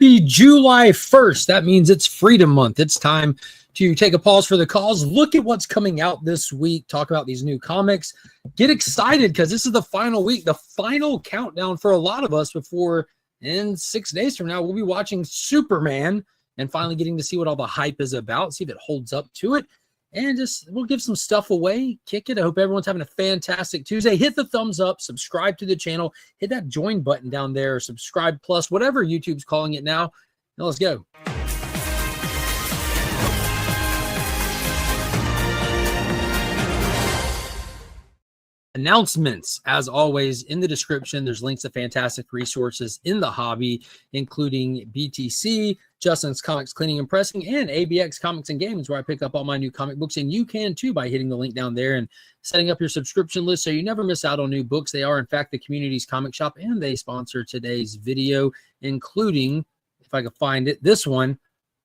Happy July 1st. That means it's Freedom Month. It's time to take a pause for the cause. Look at what's coming out this week. Talk about these new comics. Get excited because this is the final week, the final countdown for a lot of us before in 6 days from now, we'll be watching Superman and finally getting to see what all the hype is about, see if it holds up to it. And just we'll give some stuff away, kick it. I hope everyone's having a fantastic Tuesday. Hit the thumbs up, subscribe to the channel, hit that join button down there, subscribe plus, whatever YouTube's calling it now. Now let's go. Announcements, as always, in the description. There's links to fantastic resources in the hobby, including BTC, Justin's Comics Cleaning and Pressing, and ABX Comics and Games, where I pick up all my new comic books. And you can too by hitting the link down there and setting up your subscription list so you never miss out on new books. They are, in fact, the community's comic shop, and they sponsor today's video, including, if I can find it, this one.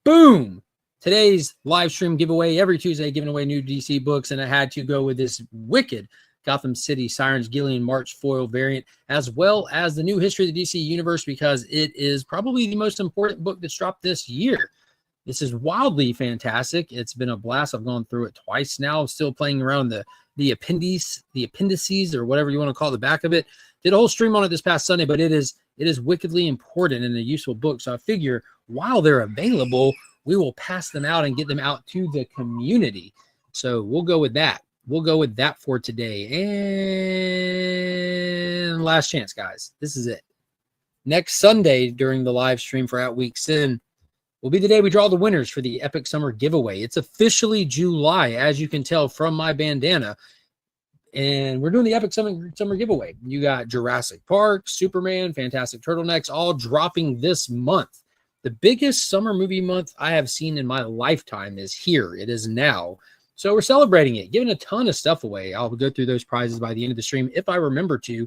Boom! Today's live stream giveaway, every Tuesday, giving away new DC books, and I had to go with this wicked Gotham City Sirens Gillian March foil variant, as well as the new History of the DC Universe, because it is probably the most important book that's dropped this year. This is wildly fantastic. It's been a blast. I've gone through it twice now, still playing around the appendices, or whatever you want to call the back of it. Did a whole stream on it this past Sunday, but it is wickedly important and a useful book. So I figure while they're available, we will pass them out and get them out to the community. So we'll go with that. We'll go with that for today. And last chance, guys. This is it. Next Sunday during the live stream for At Week's End will be the day we draw the winners for the Epic Summer Giveaway. It's officially July, as you can tell from my bandana. And we're doing the Epic Summer Giveaway. You got Jurassic Park, Superman, Fantastic Turtlenecks, all dropping this month. The biggest summer movie month I have seen in my lifetime is here. It is now. So we're celebrating it, giving a ton of stuff away. I'll go through those prizes by the end of the stream if I remember to.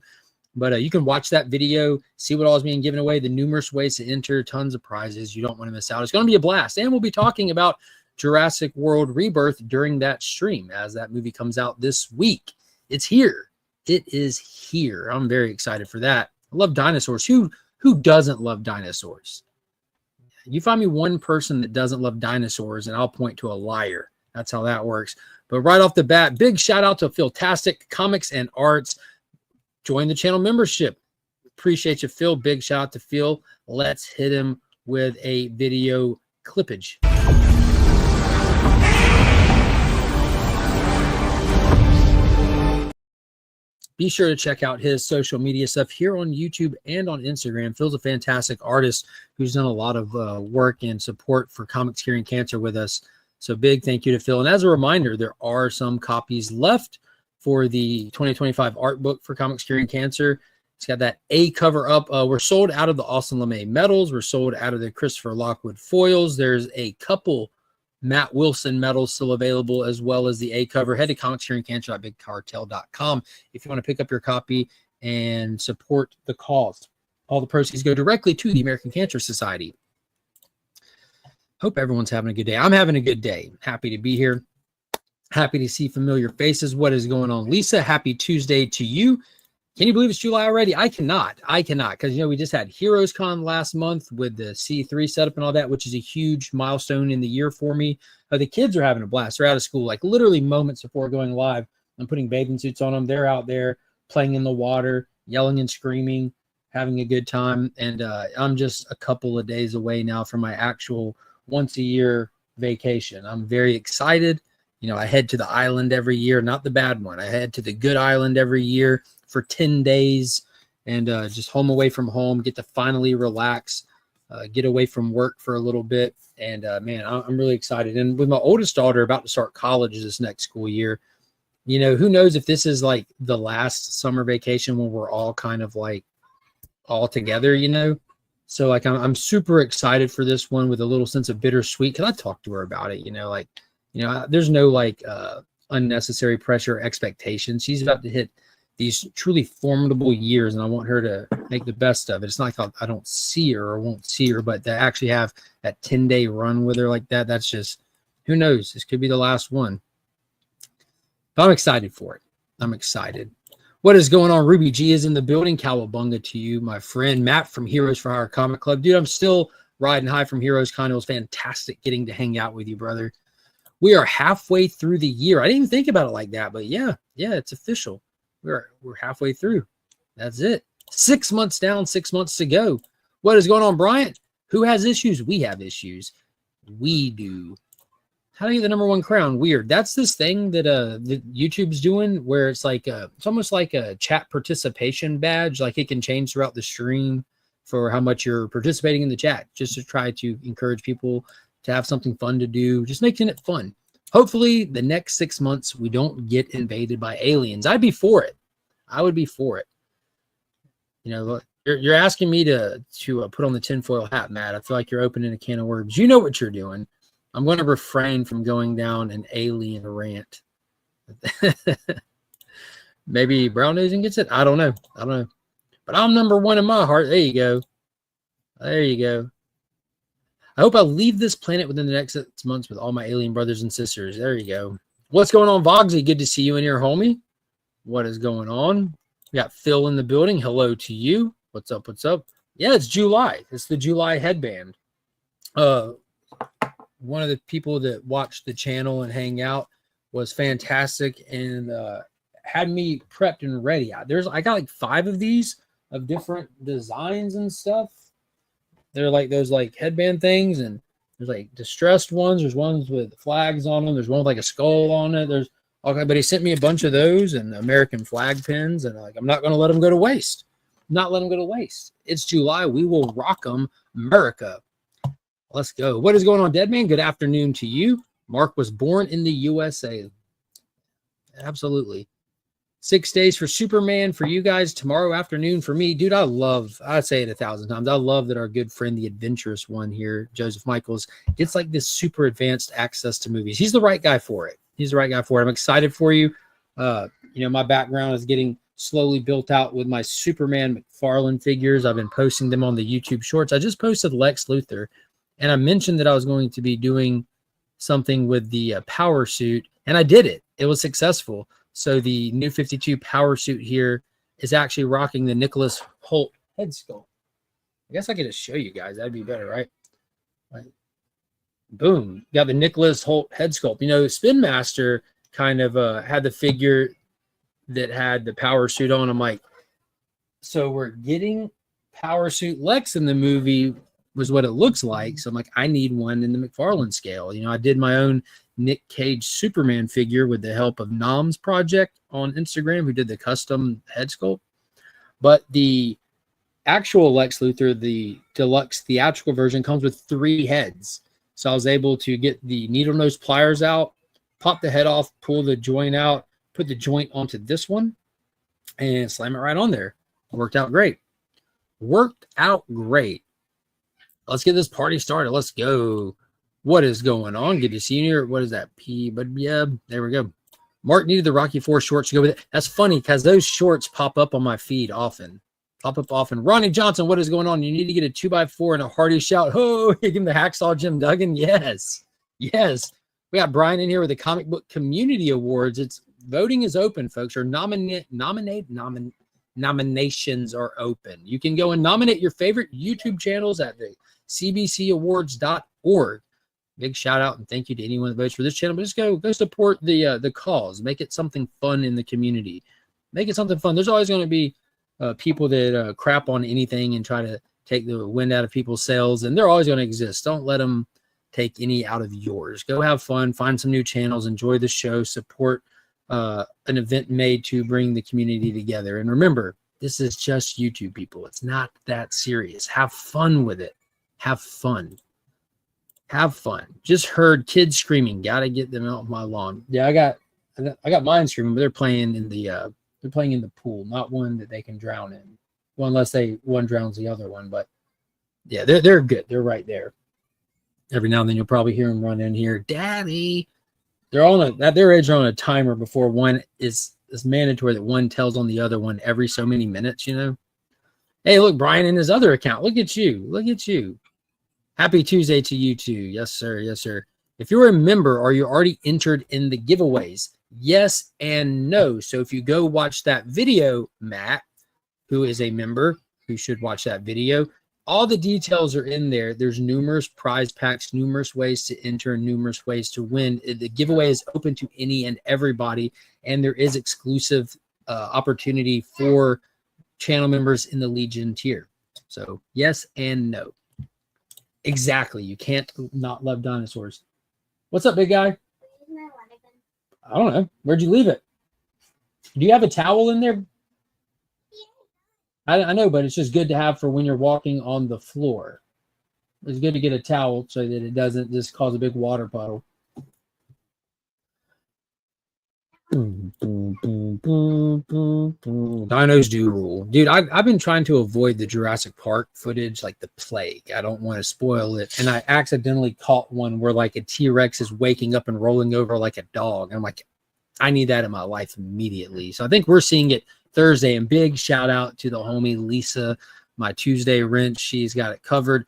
But you can watch that video, see what all is being given away, the numerous ways to enter, tons of prizes. You don't want to miss out. It's going to be a blast. And we'll be talking about Jurassic World Rebirth during that stream as that movie comes out this week. It's here. It is here. I'm very excited for that. I love dinosaurs. Who doesn't love dinosaurs? You find me one person that doesn't love dinosaurs, and I'll point to a liar. That's how that works. But right off the bat, big shout out to Philtastic Comics and Arts. Join the channel membership. Appreciate you, Phil. Big shout out to Phil. Let's hit him with a video clippage. Be sure to check out his social media stuff here on YouTube and on Instagram. Phil's a fantastic artist who's done a lot of work and support for Comics Curing Cancer with us. So big thank you to Phil. And as a reminder, there are some copies left for the 2025 art book for Comics Curing Cancer. It's got that A cover up. We're sold out of the Austin LeMay medals. We're sold out of the Christopher Lockwood foils. There's a couple Matt Wilson medals still available, as well as the A cover. Head to comicscuringcancer.bigcartel.com if you want to pick up your copy and support the cause. All the proceeds go directly to the American Cancer Society. Hope everyone's having a good day. I'm having a good day. Happy to be here. Happy to see familiar faces. What is going on? Lisa, happy Tuesday to you. Can you believe it's July already? I cannot. Because, we just had Heroes Con last month with the C3 setup and all that, which is a huge milestone in the year for me. The kids are having a blast. They're out of school, like literally moments before going live. I'm putting bathing suits on them. They're out there playing in the water, yelling and screaming, having a good time. And I'm just a couple of days away now from my actual once-a-year vacation. I'm very excited. I head to the island every year, not the bad one. I head to the good island every year for 10 days and just home away from home, get to finally relax, get away from work for a little bit. And man, I'm really excited. And with my oldest daughter about to start college this next school year, who knows if this is like the last summer vacation when we're all kind of like all together, So like I'm super excited for this one with a little sense of bittersweet because I talked to her about it, there's no like unnecessary pressure or expectations. She's about to hit these truly formidable years, and I want her to make the best of it. It's not like I don't see her or won't see her, but to actually have that 10-day run with her like that, that's just, who knows? This could be the last one. But I'm excited for it. I'm excited. What is going on? Ruby G is in the building. Cowabunga to you, my friend. Matt from Heroes for Hire Comic Club. Dude, I'm still riding high from Heroes Con. It was fantastic getting to hang out with you, brother. We are halfway through the year. I didn't even think about it like that, but yeah, it's official. We're halfway through. That's it. 6 months down, 6 months to go. What is going on, Bryant? Who has issues? We have issues. We do. How do you get the #1 crown? Weird. That's this thing that YouTube's doing where it's like it's almost like a chat participation badge. Like it can change throughout the stream for how much you're participating in the chat, just to try to encourage people to have something fun to do, just making it fun. Hopefully the next 6 months we don't get invaded by aliens. I'd be for it. I would be for it. You know, you're asking me to put on the tinfoil hat, Matt. I feel like you're opening a can of worms. You know what you're doing. I'm going to refrain from going down an alien rant. Maybe Brown Nation gets it. I don't know. But I'm #1 in my heart. There you go. I hope I leave this planet within the next 6 months with all my alien brothers and sisters. There you go. What's going on, Vogsy? Good to see you in here, homie. What is going on? We got Phil in the building. Hello to you. What's up? Yeah, it's July. It's the July headband. One of the people that watched the channel and hang out was fantastic and had me prepped and ready. I got like 5 of these of different designs and stuff. They're like those like headband things, and there's like distressed ones. There's ones with flags on them. There's one with like a skull on it. There's okay, but he sent me a bunch of those and American flag pins, and I'm not going to let them go to waste. Not let them go to waste. It's July. We will rock them, America. Let's go. What is going on, Deadman? Good afternoon to you. Mark was born in the USA. Absolutely. 6 days for Superman for you guys. Tomorrow afternoon for me. Dude, I say it 1,000 times. I love that our good friend, the adventurous one here, Joseph Michaels, gets like this super advanced access to movies. He's the right guy for it. I'm excited for you. My background is getting slowly built out with my Superman McFarlane figures. I've been posting them on the YouTube Shorts. I just posted Lex Luthor. And I mentioned that I was going to be doing something with the power suit, and I did it. It was successful. So the new 52 power suit here is actually rocking the Nicholas Hoult head sculpt. I guess I could just show you guys. That'd be better, right? Boom. Got the Nicholas Hoult head sculpt. You know, Spin Master kind of had the figure that had the power suit on. I'm like, so we're getting power suit Lex in the movie was what it looks like. So I'm like, I need one in the McFarlane scale. You know, I did my own Nick Cage Superman figure with the help of Nom's Project on Instagram, who did the custom head sculpt. But the actual Lex Luthor, the deluxe theatrical version, comes with 3 heads. So I was able to get the needle nose pliers out, pop the head off, pull the joint out, put the joint onto this one, and slam it right on there. Worked out great. Let's get this party started. Let's go. What is going on? Good to see you here. What is that? But yeah, there we go. Mark needed the Rocky 4 shorts to go with it. That's funny because those shorts pop up on my feed often. Ronnie Johnson, what is going on? You need to get a 2x4 and a hearty shout. Oh, give him the Hacksaw Jim Duggan. Yes. We got Brian in here with the Comic Book Community Awards. Voting is open, folks. Or nominations are open. You can go and nominate your favorite YouTube channels at the cbcawards.org. Big shout out and thank you to anyone that votes for this channel. But just go support the cause. Make it something fun in the community. Make it something fun. There's always going to be people that crap on anything and try to take the wind out of people's sails, and they're always going to exist. Don't let them take any out of yours. Go have fun. Find some new channels. Enjoy the show. Support an event made to bring the community together. And remember, this is just YouTube, people. It's not that serious. Have fun with it. Have fun. Just heard kids screaming. Gotta get them out of my lawn. Yeah, I got mine screaming, but they're playing in the pool, not one that they can drown in. Well, unless one drowns the other one. But yeah, they're good. They're right there. Every now and then you'll probably hear them run in here. Daddy. At their age, they're on a timer before one is mandatory that one tells on the other one every so many minutes, you know. Hey, look, Brian in his other account. Look at you. Happy Tuesday to you too. Yes, sir. If you're a member, are you already entered in the giveaways? Yes and no. So if you go watch that video, Matt, who is a member, who should watch that video, all the details are in there. There's numerous prize packs, numerous ways to enter, numerous ways to win. The giveaway is open to any and everybody, and there is exclusive opportunity for channel members in the Legion tier. So yes and no. Exactly. You can't not love dinosaurs. What's up, big guy? I don't know. Where'd you leave it? Do you have a towel in there? I know, but it's just good to have for when you're walking on the floor. It's good to get a towel so that it doesn't just cause a big water puddle. Dinos do rule. Dude, I've been trying to avoid the Jurassic Park footage like the plague. I don't want to spoil it. And I accidentally caught one where like a T-Rex is waking up and rolling over like a dog. I'm like, I need that in my life immediately. So I think we're seeing it Thursday. And big shout out to the homie Lisa, my Tuesday wrench. She's got it covered.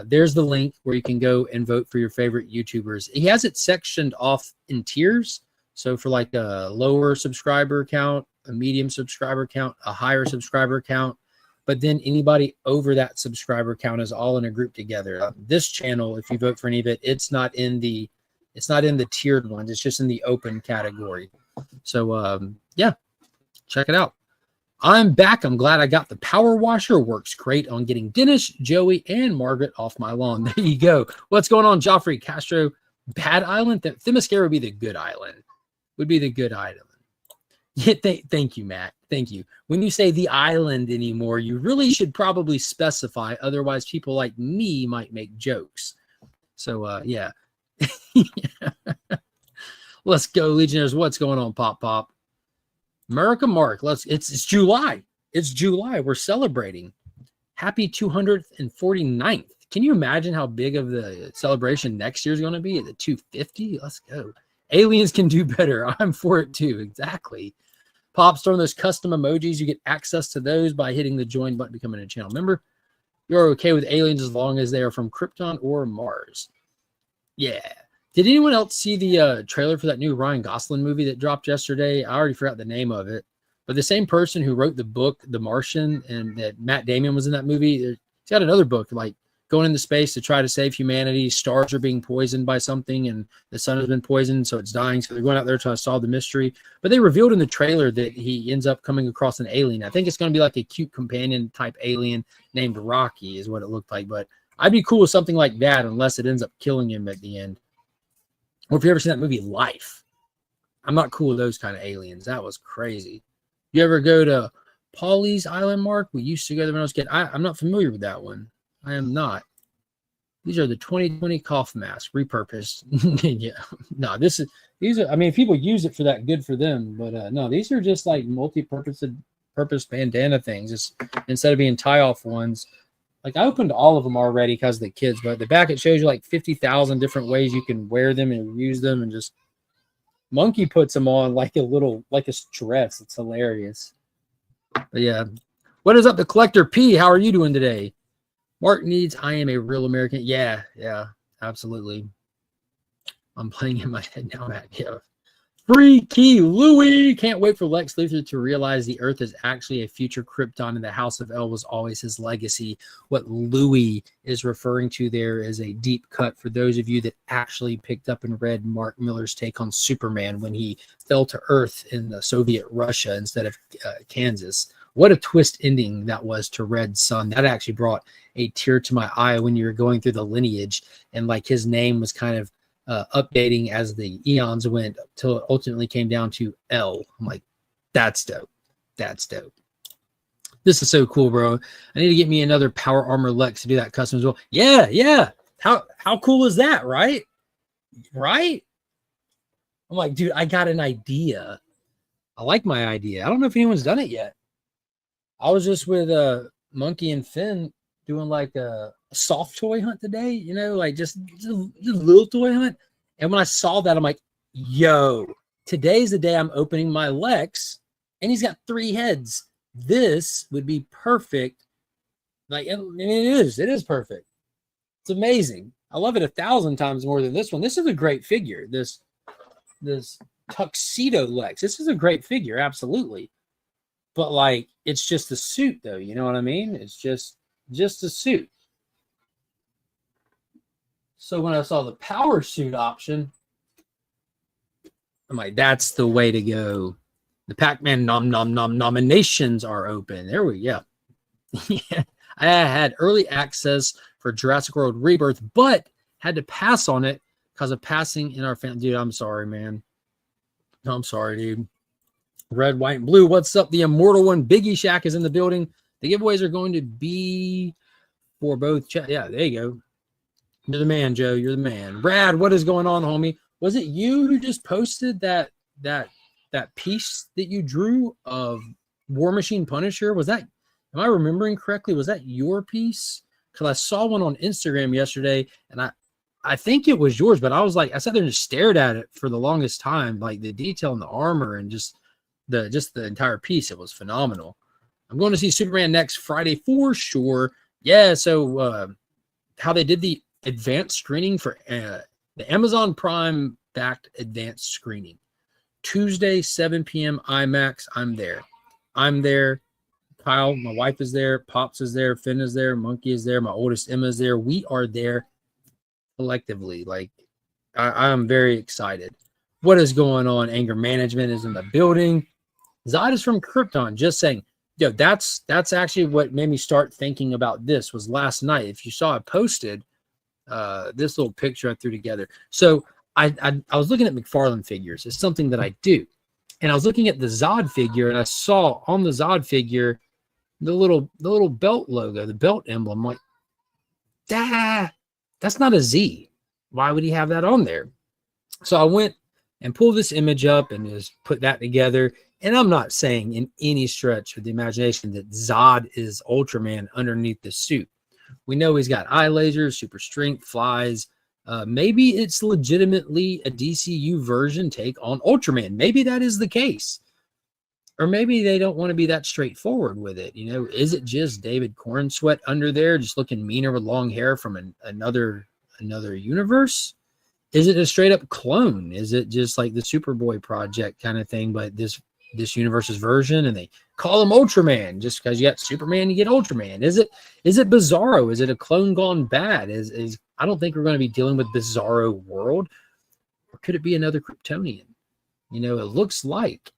There's the link where you can go and vote for your favorite YouTubers. He has it sectioned off in tiers. So for like a lower subscriber count, a medium subscriber count, a higher subscriber count, but then anybody over that subscriber count is all in a group together. This channel, if you vote for any of it, it's not in the tiered ones. It's just in the open category. So yeah, check it out. I'm back. I'm glad I got the power washer. Works great on getting Dennis, Joey, and Margaret off my lawn. There you go. What's going on, Joffrey Castro? Bad island? Themyscira would be the good island. Would be the good island. Yeah, thank you, Matt. Thank you. When you say the island anymore, you really should probably specify. Otherwise, people like me might make jokes. So, yeah. Let's go, Legionnaires. What's going on, Pop? America Mark. It's July. It's July. We're celebrating. Happy 249th. Can you imagine how big of the celebration next year is going to be at the 250? Let's go. Aliens can do better. I'm for it too. Exactly. Pop's throwing those custom emojis. You get access to those by hitting the join button, becoming a channel member. You're okay with aliens as long as they are from Krypton or Mars. Yeah. Did anyone else see the trailer for that new Ryan Gosling movie that dropped yesterday? I already forgot the name of it. But the same person who wrote the book, The Martian, and that Matt Damon was in that movie, he's got another book, like going into space to try to save humanity. Stars are being poisoned by something, and the sun has been poisoned, so it's dying. So they're going out there trying to solve the mystery. But they revealed in the trailer that he ends up coming across an alien. I think it's going to be like a cute companion type alien named Rocky is what it looked like. But I'd be cool with something like that unless it ends up killing him at the end. Or if you ever seen that movie Life. I'm not cool with those kind of aliens. That was crazy. You ever go to Pawleys Island, Mark? We used to go there when I was a kid. I'm not familiar with that one. I am not. These are the 2020 cough masks repurposed. Yeah, no, these are. I mean, people use it for that. Good for them. But no, these are just like multi-purpose bandana things. It's, instead of being tie-off ones. Like I opened all of them already because of the kids. But the back it shows you like 50,000 different ways you can wear them and use them, and just Monkey puts them on like a dress. It's hilarious. But yeah, what is up, the Collector P? How are you doing today? Mark needs I am a real American. Yeah, absolutely. I'm playing in my head now, Matt. Yeah. Freaky Louie. Can't wait for Lex Luthor to realize the Earth is actually a future Krypton and the House of El was always his legacy. What Louie is referring to there is a deep cut for those of you that actually picked up and read Mark Miller's take on Superman when he fell to Earth in the Soviet Russia instead of Kansas. What a twist ending that was to Red Sun. That actually brought a tear to my eye when you were going through the lineage and like his name was kind of updating as the eons went till it ultimately came down to L. I'm like, that's dope. That's dope. This is so cool, bro. I need to get me another Power Armor Lex to do that custom as well. Yeah. How cool is that, right? Right? I'm like, dude, I got an idea. I like my idea. I don't know if anyone's done it yet. I was just with Monkey and Finn doing like a soft toy hunt today, you know, like just a little toy hunt. And when I saw that, I'm like, yo, today's the day I'm opening my Lex, and he's got 3 heads. This would be perfect. Like, I mean, it is perfect. It's amazing. I love it 1,000 times more than this one. This is a great figure. This tuxedo Lex. This is a great figure, absolutely. But like, it's just a suit, though. You know what I mean? It's just a suit. So when I saw the power suit option, I'm like, that's the way to go. The Pac-Man nominations are open. There we go. Yeah. I had early access for Jurassic World Rebirth, but had to pass on it because of passing in our family. Dude, I'm sorry, man. I'm sorry, dude. Red, white, and blue. What's up? The immortal one. Biggie Shack is in the building. The giveaways are going to be for both. Yeah, there you go. You're the man, Joe. You're the man. Brad, what is going on, homie? Was it you who just posted that piece that you drew of War Machine Punisher? Was that, am I remembering correctly? Was that your piece? Because I saw one on Instagram yesterday, and I think it was yours, but I was like, I sat there and just stared at it for the longest time, like the detail in the armor and just the entire piece. It was phenomenal. I'm going to see Superman next Friday for sure. Yeah, so how they did the advanced screening for the Amazon Prime backed advanced screening. Tuesday, 7 p.m. IMAX. I'm there. Kyle, my wife is there. Pops is there. Finn is there. Monkey is there. My oldest Emma is there. We are there collectively. Like, I am very excited. What is going on? Anger management is in the building. Zod is from Krypton. Just saying, yo, that's actually what made me start thinking about this. Was last night. If you saw, I posted this little picture I threw together. So I was looking at McFarlane figures. It's something that I do, and I was looking at the Zod figure, and I saw on the Zod figure the little belt logo, the belt emblem. I'm like, that's not a Z. Why would he have that on there? So I went and pulled this image up and just put that together. And I'm not saying in any stretch of the imagination that Zod is Ultraman underneath the suit. We know he's got eye lasers, super strength, flies. Maybe it's legitimately a DCU version take on Ultraman. Maybe that is the case. Or maybe they don't want to be that straightforward with it. You know, is it just David Cornsweat under there just looking meaner with long hair from another universe? Is it a straight up clone? Is it just like the Superboy project kind of thing, but this universe's version, and they call him Ultraman just because you got Superman, you get Ultraman? Is it Bizarro? Is it a clone gone bad? I don't think we're going to be dealing with Bizarro World. Or could it be another Kryptonian? You know, it looks like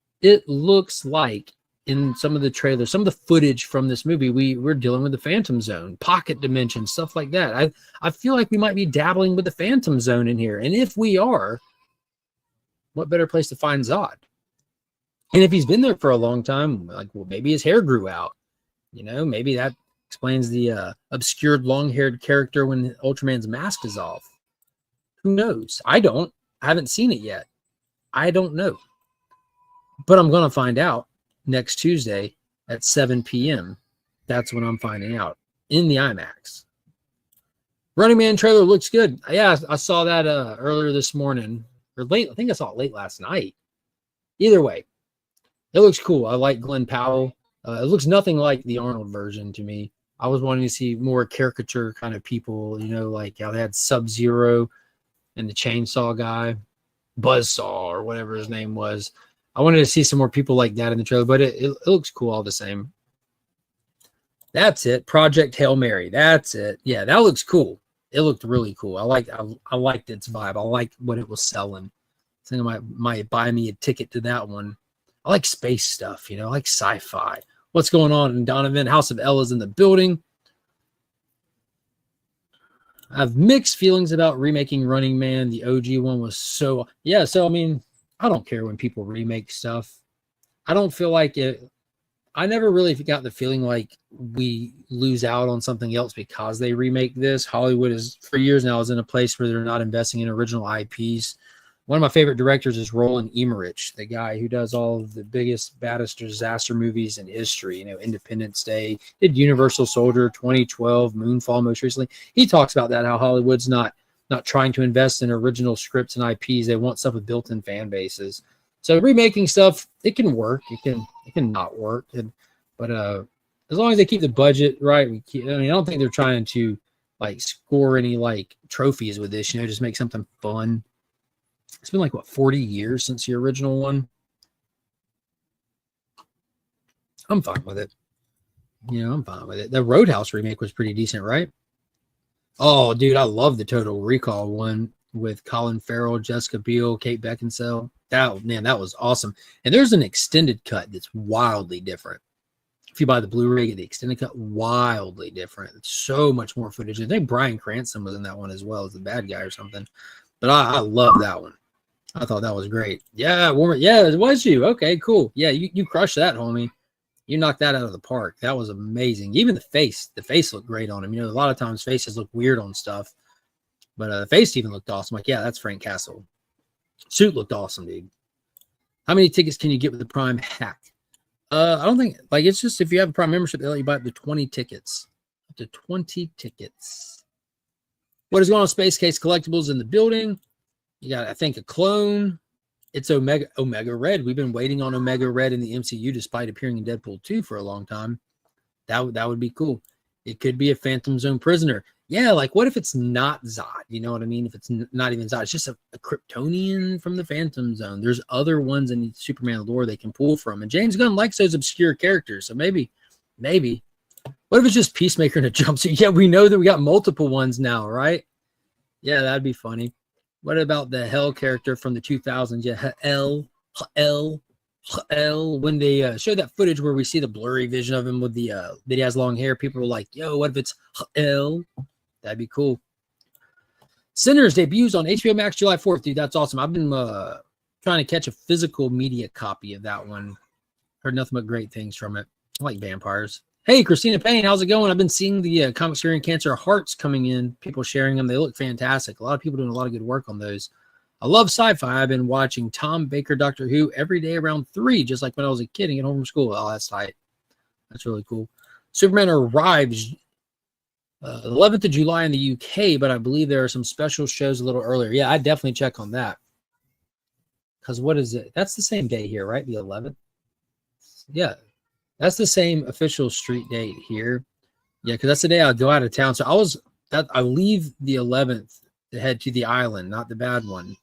in some of the trailers, some of the footage from this movie, we're dealing with the Phantom Zone, pocket dimension, stuff like that. I feel like we might be dabbling with the Phantom Zone in here. And if we are, what better place to find Zod? And if he's been there for a long time, like, well, maybe his hair grew out. You know, maybe that explains the obscured long-haired character when Ultraman's mask is off. Who knows? I haven't seen it yet. I don't know. But I'm going to find out next Tuesday at 7 p.m. That's when I'm finding out in the IMAX. Running Man trailer looks good. Yeah, I saw that earlier this morning. Or late. I think I saw it late last night. Either way, it looks cool. I like Glenn Powell. It looks nothing like the Arnold version to me. I was wanting to see more caricature kind of people, you know, like how they had Sub-Zero and the chainsaw guy, Buzzsaw or whatever his name was. I wanted to see some more people like that in the trailer, but it looks cool all the same. That's it. Project Hail Mary. That's it. Yeah, that looks cool. It looked really cool. I liked its vibe. I liked what it was selling. I think I might buy me a ticket to that one. I like space stuff, you know, I like sci-fi. What's going on in Donovan? House of Ella's in the building. I have mixed feelings about remaking Running Man. The OG one was so, yeah. So, I mean, I don't care when people remake stuff. I don't feel like it. I never really got the feeling like we lose out on something else because they remake this. Hollywood is, for years now, is in a place where they're not investing in original IPs. One of my favorite directors is Roland Emmerich, the guy who does all of the biggest, baddest disaster movies in history. You know, Independence Day, did Universal Soldier, 2012, Moonfall most recently. He talks about that, how Hollywood's not trying to invest in original scripts and IPs. They want stuff with built-in fan bases. So remaking stuff, it can work. It can not work. But as long as they keep the budget right, I don't think they're trying to like score any like trophies with this. You know, just make something fun. It's been like, what, 40 years since the original one? I'm fine with it. You know, I'm fine with it. The Roadhouse remake was pretty decent, right? Oh, dude, I love the Total Recall one with Colin Farrell, Jessica Biel, Kate Beckinsale. That was awesome. And there's an extended cut that's wildly different. If you buy the Blu-ray, get the extended cut, wildly different. It's so much more footage. I think Bryan Cranston was in that one as well as the bad guy or something. But I love that one. I thought that was great. Yeah, yeah, it was you. Okay, cool. Yeah, you crushed that, homie. You knocked that out of the park. That was amazing. Even the face looked great on him. You know, a lot of times faces look weird on stuff, but the face even looked awesome. Like, yeah, that's Frank Castle. Suit looked awesome, dude. How many tickets can you get with the Prime hack? I don't think, like, it's just if you have a Prime membership, they let you buy up to 20 tickets. Up to 20 tickets. What is going on, Space Case Collectibles in the building? You got, I think, a clone. It's Omega Red. We've been waiting on Omega Red in the MCU despite appearing in Deadpool 2 for a long time. That would be cool. It could be a Phantom Zone prisoner. Yeah, like what if it's not Zod? You know what I mean? If it's not even Zod, it's just a Kryptonian from the Phantom Zone. There's other ones in the Superman lore they can pull from. And James Gunn likes those obscure characters. So maybe. What if it's just Peacemaker in a jumpsuit? Yeah, we know that we got multiple ones now, right? Yeah, that'd be funny. What about the Hell character from the 2000s? Yeah, Hell. When they showed that footage where we see the blurry vision of him with the that he has long hair, people were like, yo, what if it's Hell? That'd be cool. Sinners debuts on HBO Max July 4th. Dude, that's awesome. I've been trying to catch a physical media copy of that one. Heard nothing but great things from it. I like vampires. Hey, Christina Payne, how's it going? I've been seeing the Comic Syrian Cancer Hearts coming in, people sharing them. They look fantastic. A lot of people doing a lot of good work on those. I love sci-fi. I've been watching Tom Baker Doctor Who every day around 3, just like when I was a kid and get home from school. Oh, that's tight. That's really cool. Superman arrives 11th of July in the UK, but I believe there are some special shows a little earlier. Yeah, I'd definitely check on that. Because what is it? That's the same day here, right? The 11th? Yeah. That's the same official street date here. Yeah, because that's the day I'll go out of town. So I leave the 11th to head to the island, not the bad one.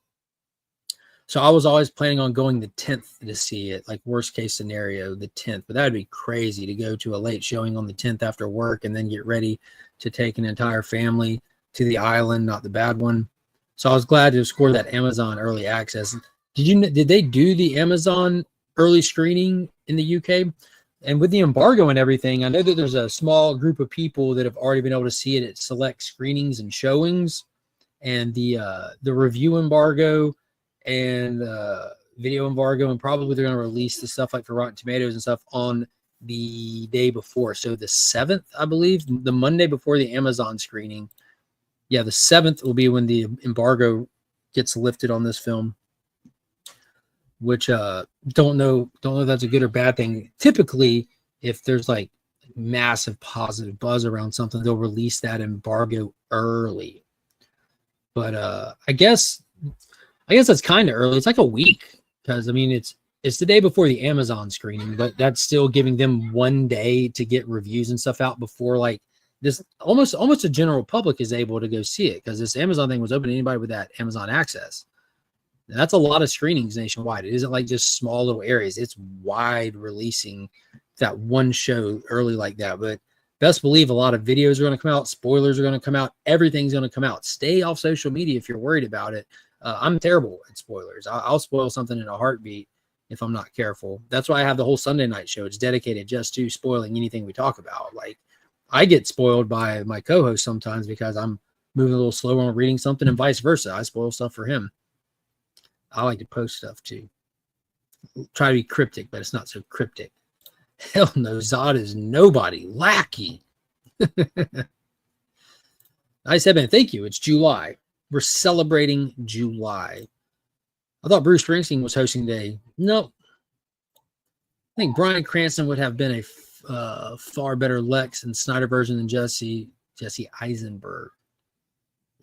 So I was always planning on going the 10th to see it, like worst case scenario, the 10th. But that'd be crazy to go to a late showing on the 10th after work and then get ready to take an entire family to the island, not the bad one. So I was glad to score that Amazon early access. Did they do the Amazon early screening in the UK? And with the embargo and everything, I know that there's a small group of people that have already been able to see it at select screenings and showings. And the review embargo and video embargo, and probably they're going to release the stuff like for Rotten Tomatoes and stuff on the day before. So the 7th, I believe, the Monday before the Amazon screening. Yeah, the 7th will be when the embargo gets lifted on this film. Which don't know if that's a good or bad thing. Typically, if there's like massive positive buzz around something, they'll release that embargo early. But I guess that's kind of early. It's like a week because I mean it's the day before the Amazon screening, but that's still giving them one day to get reviews and stuff out before like this almost the general public is able to go see it because this Amazon thing was open to anybody with that Amazon access. That's a lot of screenings nationwide. It isn't like just small little areas. It's wide releasing that one show early like that. But best believe a lot of videos are going to come out. Spoilers are going to come out. Everything's going to come out. Stay off social media if you're worried about it. I'm terrible at spoilers. I'll spoil something in a heartbeat if I'm not careful. That's why I have the whole Sunday night show. It's dedicated just to spoiling anything we talk about. Like I get spoiled by my co-host sometimes because I'm moving a little slower on reading something and vice versa. I spoil stuff for him. I like to post stuff too. Try to be cryptic, but it's not so cryptic. Hell no, Zod is nobody. Lackey. Nice headband. Thank you. It's July. We're celebrating July. I thought Bruce Springsteen was hosting today. No. I think Bryan Cranston would have been a far better Lex and Snyder version than Jesse Eisenberg.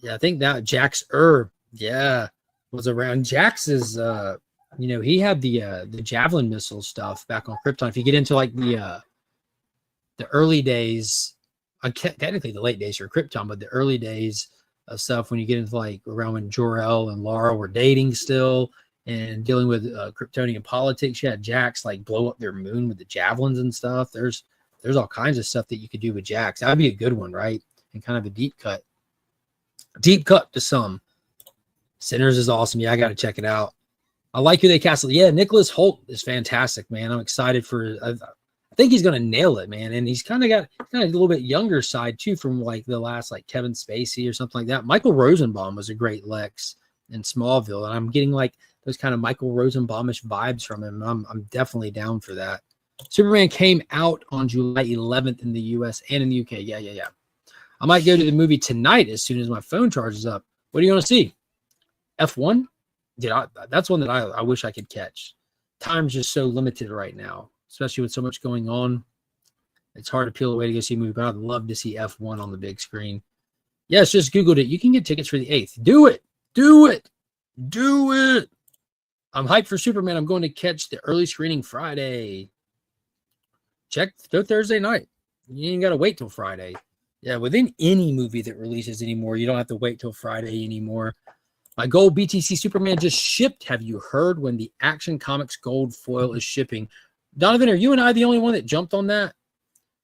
Yeah, I think that Jax was around. Jax is he had the javelin missile stuff back on Krypton. If you get into like the early days, technically the late days for Krypton, but the early days of stuff when you get into like around when Jor-El and Lara were dating still and dealing with Kryptonian politics, you had Jax like blow up their moon with the javelins and stuff. There's all kinds of stuff that you could do with Jax. That would be a good one, right? And kind of a deep cut. Deep cut to some. Sinners is awesome. Yeah, I got to check it out. I like who they cast. Yeah, Nicholas Hoult is fantastic, man. I'm excited for. I think he's gonna nail it, man. And he's kind of got a little bit younger side too, from like the last like Kevin Spacey or something like that. Michael Rosenbaum was a great Lex in Smallville, and I'm getting like those kind of Michael Rosenbaumish vibes from him. I'm definitely down for that. Superman came out on July 11th in the U.S. and in the UK. Yeah. I might go to the movie tonight as soon as my phone charges up. What are you going to see? F1? Dude, that's one that I wish I could catch. Time's just so limited right now, especially with so much going on. It's hard to peel away to go see a movie, but I'd love to see F1 on the big screen. Yes, just Googled it. You can get tickets for the 8th. Do it. I'm hyped for Superman. I'm going to catch the early screening Friday. Go Thursday night. You ain't got to wait till Friday. Yeah, within any movie that releases anymore, you don't have to wait till Friday anymore. My gold BTC Superman just shipped. Have you heard when the Action Comics gold foil is shipping? Donovan, are you and I the only one that jumped on that?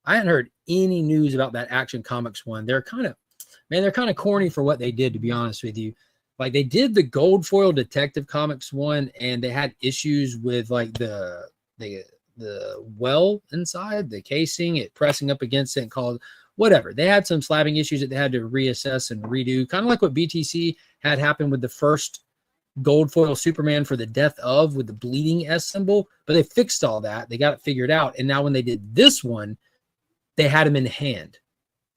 I hadn't heard any news about that Action Comics one. They're kind of corny for what they did, to be honest with you. Like, they did the gold foil Detective Comics one, and they had issues with like the well inside the casing, it pressing up against it and called whatever. They had some slabbing issues that they had to reassess and redo, kind of like what BTC had happened with the first gold foil Superman for the Death of, with the bleeding S symbol. But they fixed all that. They got it figured out. And now when they did this one, they had him in hand.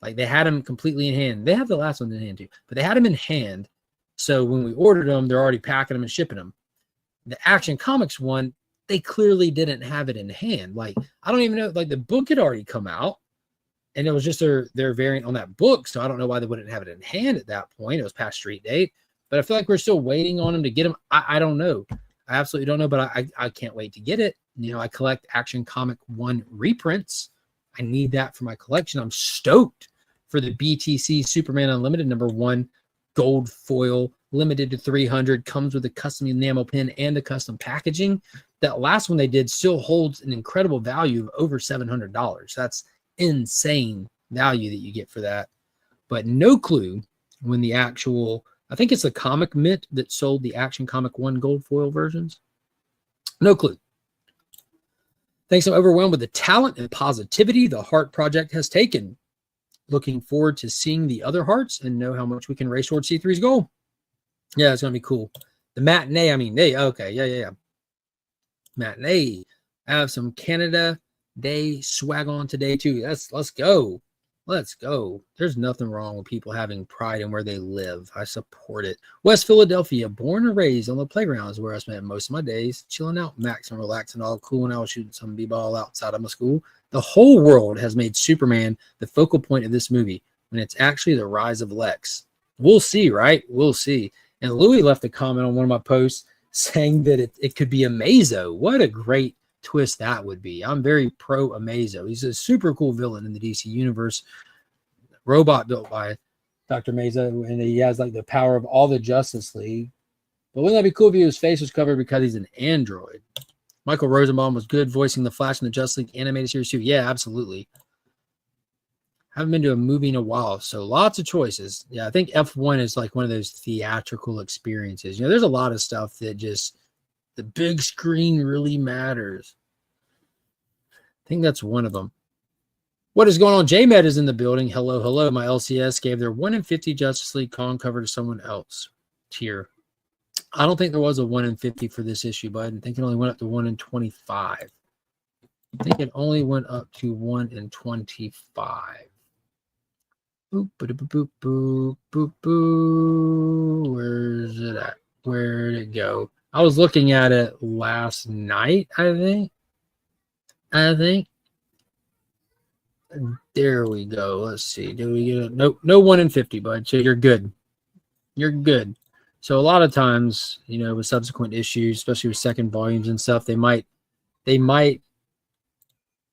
Like, they had him completely in hand. They have the last one in hand too, but they had him in hand. So when we ordered them, they're already packing them and shipping them. The Action Comics one, they clearly didn't have it in hand. Like, I don't even know, like, the book had already come out, and it was just their variant on that book. So I don't know why they wouldn't have it in hand at that point. It was past street date, but I feel like we're still waiting on them to get them. I don't know. I absolutely don't know, but I can't wait to get it. You know, I collect Action Comic 1 reprints. I need that for my collection. I'm stoked for the BTC Superman Unlimited #1 gold foil, limited to 300, comes with a custom enamel pin and the custom packaging. That last one they did still holds an incredible value of over $700. That's insane value that you get for that. But no clue when the actual, I think it's the Comic Mint that sold the Action Comic 1 gold foil versions. No clue. Thanks, I'm overwhelmed with the talent and positivity the Heart Project has taken. Looking forward to seeing the other hearts and know how much we can race towards C3's goal. Yeah, it's going to be cool. The matinee, okay, yeah. Matinee. I have some Canada Day swag on today too. Let's go. There's nothing wrong with people having pride in where they live. I support it. West Philadelphia, born and raised on the playground is where I spent most of my days, chilling out, maxing, relaxing, all cool, and I was shooting some b-ball outside of my school. The whole world has made Superman the focal point of this movie when it's actually the rise of Lex. We'll see, right? We'll see. And Louis left a comment on one of my posts saying that it could be Amazo. What a great twist that would be. I'm very pro Amazo. He's a super cool villain in the DC universe. Robot built by Dr. Amazo, and he has like the power of all the Justice League. But wouldn't that be cool if his face was covered because he's an android? Michael Rosenbaum was good voicing the Flash in the Justice League animated series too. Yeah, absolutely. Haven't been to a movie in a while, so lots of choices. Yeah, I think F1 is like one of those theatrical experiences. You know, there's a lot of stuff that just, the big screen really matters. I think that's one of them. What is going on? JMed is in the building. Hello. My LCS gave their 1 in 50 Justice League con cover to someone else tier. I don't think there was a 1 in 50 for this issue, bud. I think it only went up to 1 in 25. I think it only went up to 1 in 25. Boop, boop, boop, boop, boop, boop. Where's it at? Where'd it go? I was looking at it last night, I think. There we go. Let's see. Do we get it? No 1 in 50, bud. So you're good. So a lot of times, you know, with subsequent issues, especially with second volumes and stuff, they might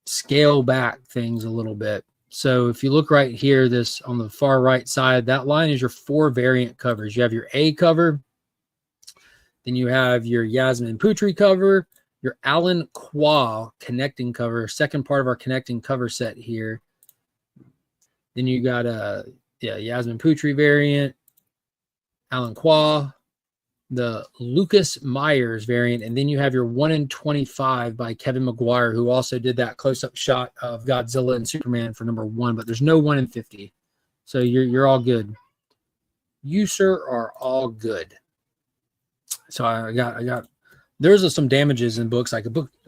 scale back things a little bit. So if you look right here, this on the far right side, that line is your 4 variant covers. You have your A cover, then you have your Yasmin Putri cover, your Alan Qua connecting cover, second part of our connecting cover set here. Then you got a Yasmin Putri variant, Alan Qua, the Lucas Myers variant, and then you have your 1 in 25 by Kevin McGuire, who also did that close-up shot of Godzilla and Superman for number 1, but there's no 1 in 50. So you're all good. You, sir, are all good. So I got there's some damages in books. Like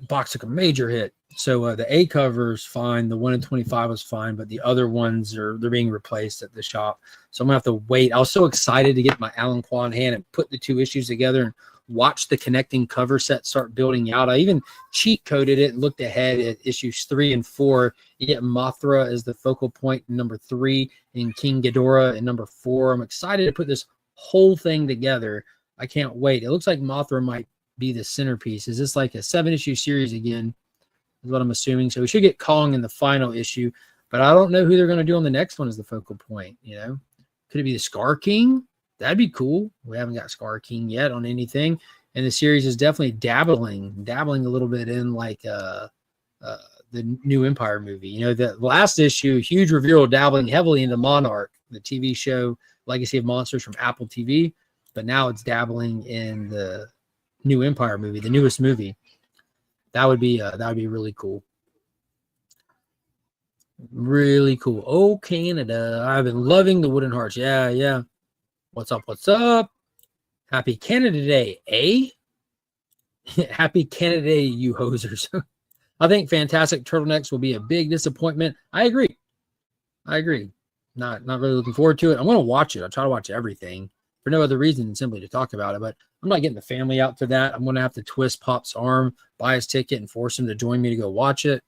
box took a major hit. So the A cover's fine. The 1 in 25 was fine, but the other ones they're being replaced at the shop. So I'm gonna have to wait. I was so excited to get my Alan Qua in hand and put the 2 issues together and watch the connecting cover set start building out. I even cheat coded it and looked ahead at issues 3 and 4. You get Mothra as the focal point in number 3 and King Ghidorah in number 4. I'm excited to put this whole thing together. I can't wait. It looks like Mothra might be the centerpiece. Is this like a 7-issue series again? Is what I'm assuming. So we should get Kong in the final issue, but I don't know who they're going to do on the next one as the focal point. You know, could it be the Scar King? That'd be cool. We haven't got Scar King yet on anything, and the series is definitely dabbling a little bit in like the new Empire movie. You know, the last issue, huge reveal, dabbling heavily into Monarch, the TV show Legacy of Monsters from Apple TV, but now it's dabbling in the new Empire movie, the newest movie. That would be really cool. Really cool. Oh, Canada. I've been loving the Wooden Hearts. Yeah. What's up? What's up? Happy Canada Day, eh? Happy Canada Day, you hosers. I think Fantastic Turtlenecks will be a big disappointment. I agree. Not really looking forward to it. I'm going to watch it. I'll try to watch everything for no other reason than simply to talk about it, but I'm not getting the family out to that. I'm going to have to twist Pop's arm, buy his ticket, and force him to join me to go watch it.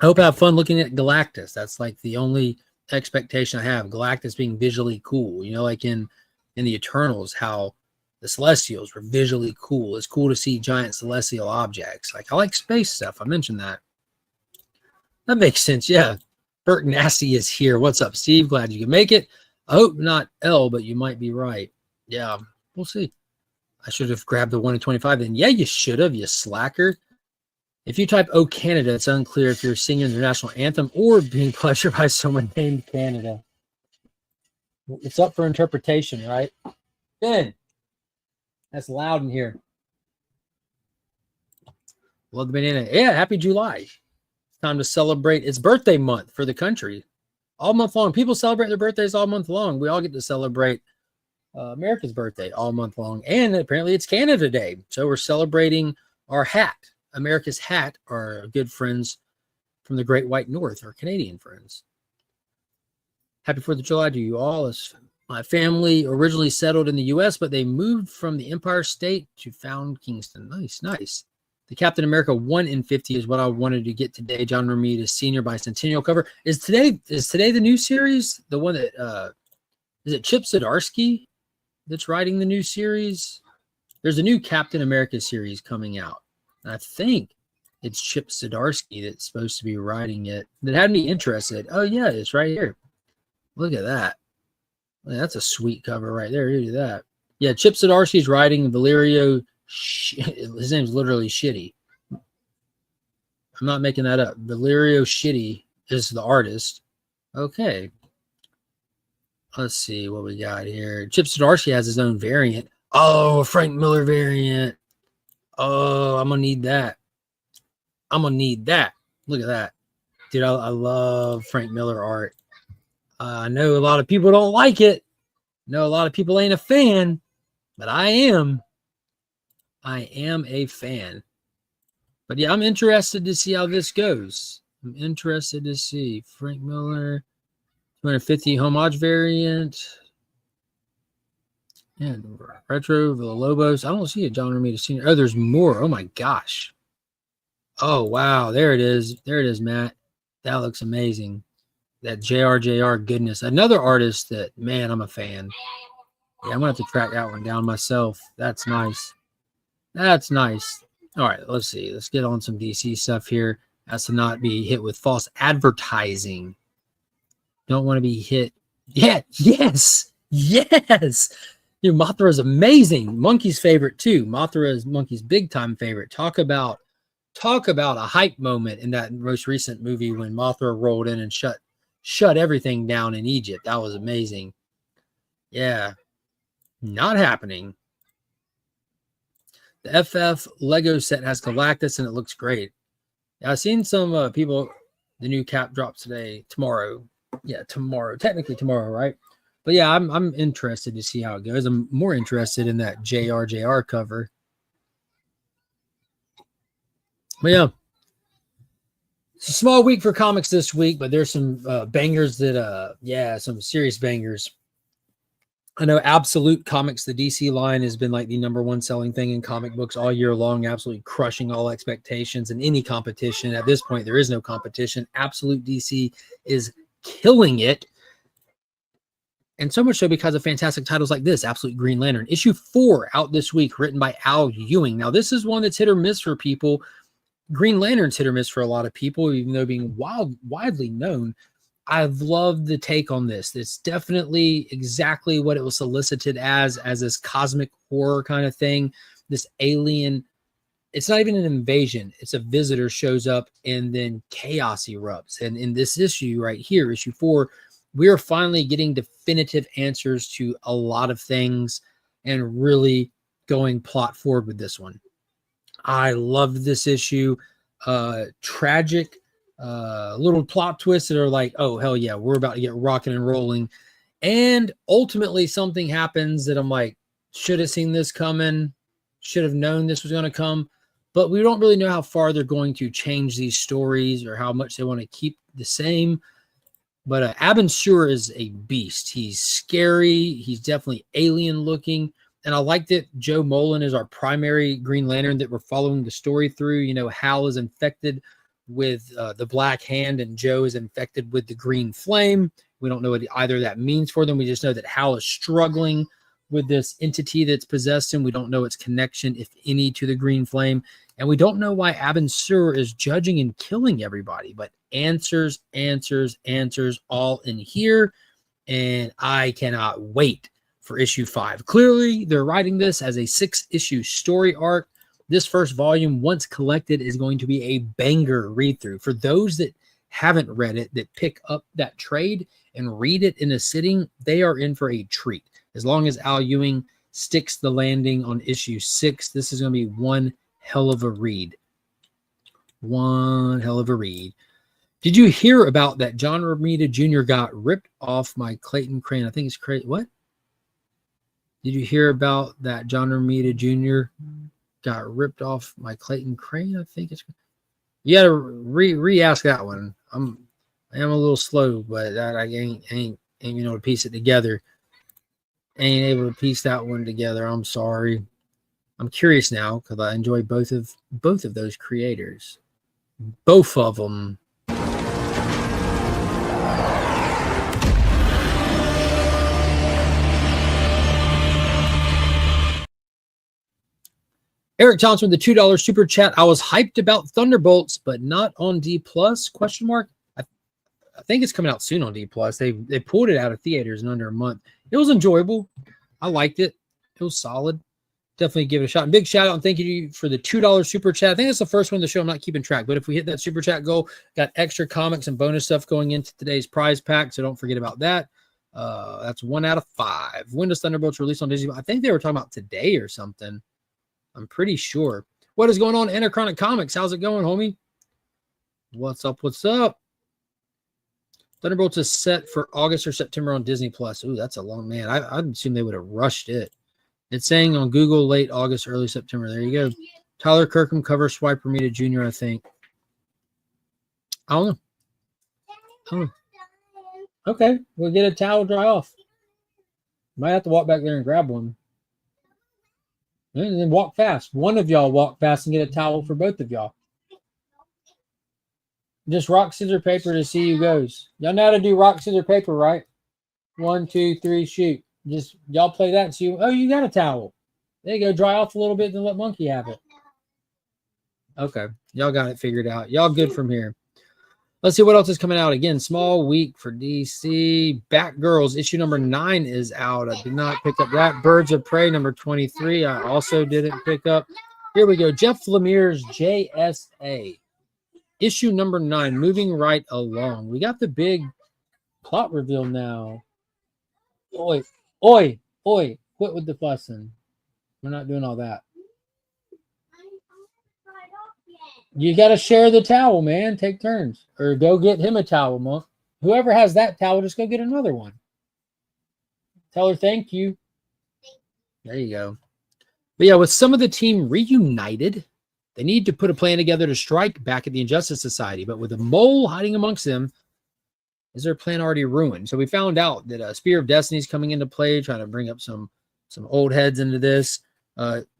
I hope I have fun looking at Galactus. That's like the only expectation I have. Galactus being visually cool. You know, like in the Eternals, how the Celestials were visually cool. It's cool to see giant celestial objects. Like, I like space stuff. I mentioned that. That makes sense, yeah. Bert Nasty is here. What's up, Steve? Glad you can make it. I hope not L, but you might be right. Yeah, we'll see. I should have grabbed the 1 in 25 then. Yeah, you should have, you slacker. If you type "Oh Canada," it's unclear if you're singing the national anthem or being pleasured by someone named Canada. It's up for interpretation, right? Ben, that's loud in here. Love the banana. Yeah, happy July. It's time to celebrate. It's birthday month for the country. All month long. People celebrate their birthdays all month long. We all get to celebrate America's birthday all month long. And apparently it's Canada Day. So we're celebrating our hat. America's hat, our good friends from the Great White North, our Canadian friends. Happy 4th of July to you all. My family originally settled in the U.S., but they moved from the Empire State to found Kingston. Nice. The Captain America 1 in 50 is what I wanted to get today. John Romita Sr. Bicentennial cover. Is today the new series? The one that is it Chip Zdarsky that's writing the new series? There's a new Captain America series coming out. And I think it's Chip Zdarsky that's supposed to be writing it. That had me interested. Oh yeah, it's right here. Look at that. That's a sweet cover right there. Look at that. Yeah, Chip Zdarsky's writing. Valerio, his name's literally Shitty. I'm not making that up. Valerio Shitty is the artist. Okay. Let's see what we got here. Chip Zdarsky has his own variant. Oh, a Frank Miller variant. Oh, I'm going to need that. Look at that. Dude, I love Frank Miller art. I know a lot of people don't like it. I know a lot of people ain't a fan, but I am. I am a fan. But yeah, I'm interested to see how this goes. I'm interested to see Frank Miller, 250 homage variant. And retro Villalobos. I don't see it, John Romita Sr. Oh, there's more. Oh my gosh. Oh wow, there it is. There it is, Matt. That looks amazing. That JRJR goodness. Another artist that, man, I'm a fan. Yeah, I'm gonna have to track that one down myself. That's nice. That's nice. All right, let's see. Let's get on some DC stuff here. As to not be hit with false advertising. Don't want to be hit. Yeah, yes. Dude, Mothra is amazing. Monkey's favorite too. Mothra is Monkey's big time favorite. Talk about a hype moment in that most recent movie when Mothra rolled in and shut everything down in Egypt. That was amazing. Yeah, not happening. The FF Lego set has Galactus, and it looks great. I've seen some people, the new cap drops tomorrow. Yeah, tomorrow. Technically tomorrow, right? But yeah, I'm interested to see how it goes. I'm more interested in that JRJR cover. But yeah, it's a small week for comics this week, but there's some bangers that, some serious bangers. I know Absolute Comics, the DC line, has been like the #1 selling thing in comic books all year long, absolutely crushing all expectations in any competition. At this point, there is no competition. Absolute DC is killing it. And so much so because of fantastic titles like this, Absolute Green Lantern. Issue 4 out this week, written by Al Ewing. Now, this is one that's hit or miss for people. Green Lantern's hit or miss for a lot of people, even though being widely known. I've loved the take on this. It's definitely exactly what it was solicited as this cosmic horror kind of thing. This alien, it's not even an invasion. It's a visitor shows up and then chaos erupts. And in this issue right here, issue 4, we are finally getting definitive answers to a lot of things and really going plot forward with this one. I loved this issue. Tragic, little plot twists that are like, oh, hell yeah, we're about to get rocking and rolling. And ultimately something happens that I'm like, should have seen this coming, should have known this was going to come. But we don't really know how far they're going to change these stories or how much they want to keep the same. But Abin Sur is a beast. He's scary. He's definitely alien looking. And I like that Joe Mullen is our primary Green Lantern that we're following the story through. You know, Hal is infected with the Black Hand and Joe is infected with the Green Flame. We don't know what either of that means for them. We just know that Hal is struggling with this entity that's possessed him. We don't know its connection, if any, to the Green Flame. And we don't know why Abin Sur is judging and killing everybody. But answers all in here. And I cannot wait for issue 5. Clearly, they're writing this as a 6-issue story arc. This first volume, once collected, is going to be a banger read-through. For those that haven't read it, that pick up that trade and read it in a sitting, they are in for a treat. As long as Al Ewing sticks the landing on issue 6, this is going to be one hell of a read. One hell of a read. Did you hear about that John Romita Jr. got ripped off my Clayton Crane? I think it's crazy. What? Did you hear about that John Romita Jr. got ripped off my Clayton Crane? I think it's. You got to re-ask that one. I am a little slow, but that I ain't able to piece it together. Ain't able to piece that one together. I'm sorry. I'm curious now because I enjoy both of those creators. Both of them. Eric Johnson with the $2 super chat. I was hyped about Thunderbolts, but not on D+? Question mark. I think it's coming out soon on D+. They pulled it out of theaters in under a month. It was enjoyable. I liked it. It was solid. Definitely give it a shot. And big shout out and thank you for the $2 super chat. I think it's the first one of the show. I'm not keeping track, but if we hit that super chat goal, got extra comics and bonus stuff going into today's prize pack. So don't forget about that. That's 1 out of 5. When does Thunderbolts release on Disney? I think they were talking about today or something. I'm pretty sure. What is going on, Anachronic Comics? How's it going, homie? What's up? What's up? Thunderbolts is set for August or September on Disney+. Ooh, that's a long, man. I'd assume they would have rushed it. It's saying on Google late August, early September. There you go. Tyler Kirkham cover Swipe Romita Jr., I think. I don't know. Okay, we'll get a towel dry off. Might have to walk back there and grab one. And then walk fast. One of y'all walk fast and get a towel for both of y'all. Just rock, scissors, paper to see who goes. Y'all know how to do rock, scissors, paper, right? 1, 2, 3, shoot. Just y'all play that and see. Oh, you got a towel. There you go. Dry off a little bit and let Monkey have it. Okay. Y'all got it figured out. Y'all good from here. Let's see what else is coming out. Again, small week for DC. Batgirls issue number 9 is out. I did not pick up that. Birds of Prey number 23. I also didn't pick up. Here we go. Jeff Lemire's JSA. Issue number 9. Moving right along. We got the big plot reveal now. Oh, wait. Oi, quit with the fussing. We're not doing all that. You got to share the towel, man. Take turns. Or go get him a towel, Monk. Whoever has that towel, just go get another one. Tell her thank you. There you go. But yeah, with some of the team reunited, they need to put a plan together to strike back at the Injustice Society. But with a mole hiding amongst them, is their plan already ruined? So we found out that Spear of Destiny is coming into play, trying to bring up some old heads into this.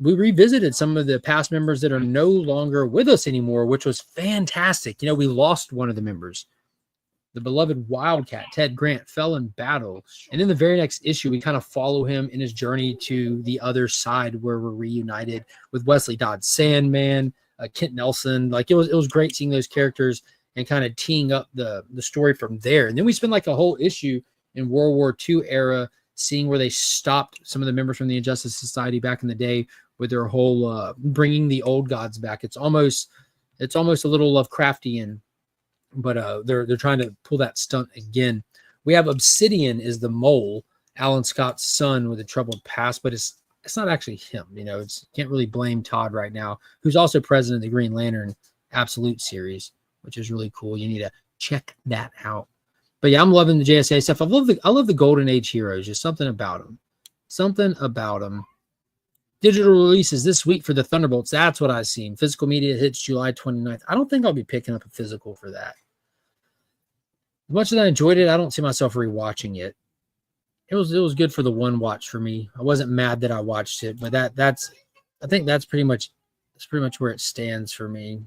We revisited some of the past members that are no longer with us anymore, which was fantastic. You know, we lost one of the members. The beloved Wildcat, Ted Grant, fell in battle. And in the very next issue, we kind of follow him in his journey to the other side where we're reunited with Wesley Dodds Sandman, Kent Nelson. Like it was great seeing those characters and kind of teeing up the story from there. And then we spend like a whole issue in World War II era seeing where they stopped some of the members from the Injustice Society back in the day with their whole bringing the old gods back. It's almost a little Lovecraftian, but they're trying to pull that stunt again. We have Obsidian is the mole, Alan Scott's son with a troubled past, but it's not actually him. You know, can't really blame Todd right now, who's also president of the Green Lantern Absolute series, which is really cool. You need to check that out. But yeah, I'm loving the JSA stuff. I love the Golden Age heroes. Just something about them. Something about them. Digital releases this week for the Thunderbolts. That's what I've seen. Physical media hits July 29th. I don't think I'll be picking up a physical for that. As much as I enjoyed it, I don't see myself rewatching it. It was good for the one watch for me. I wasn't mad that I watched it, but I think that's pretty much where it stands for me.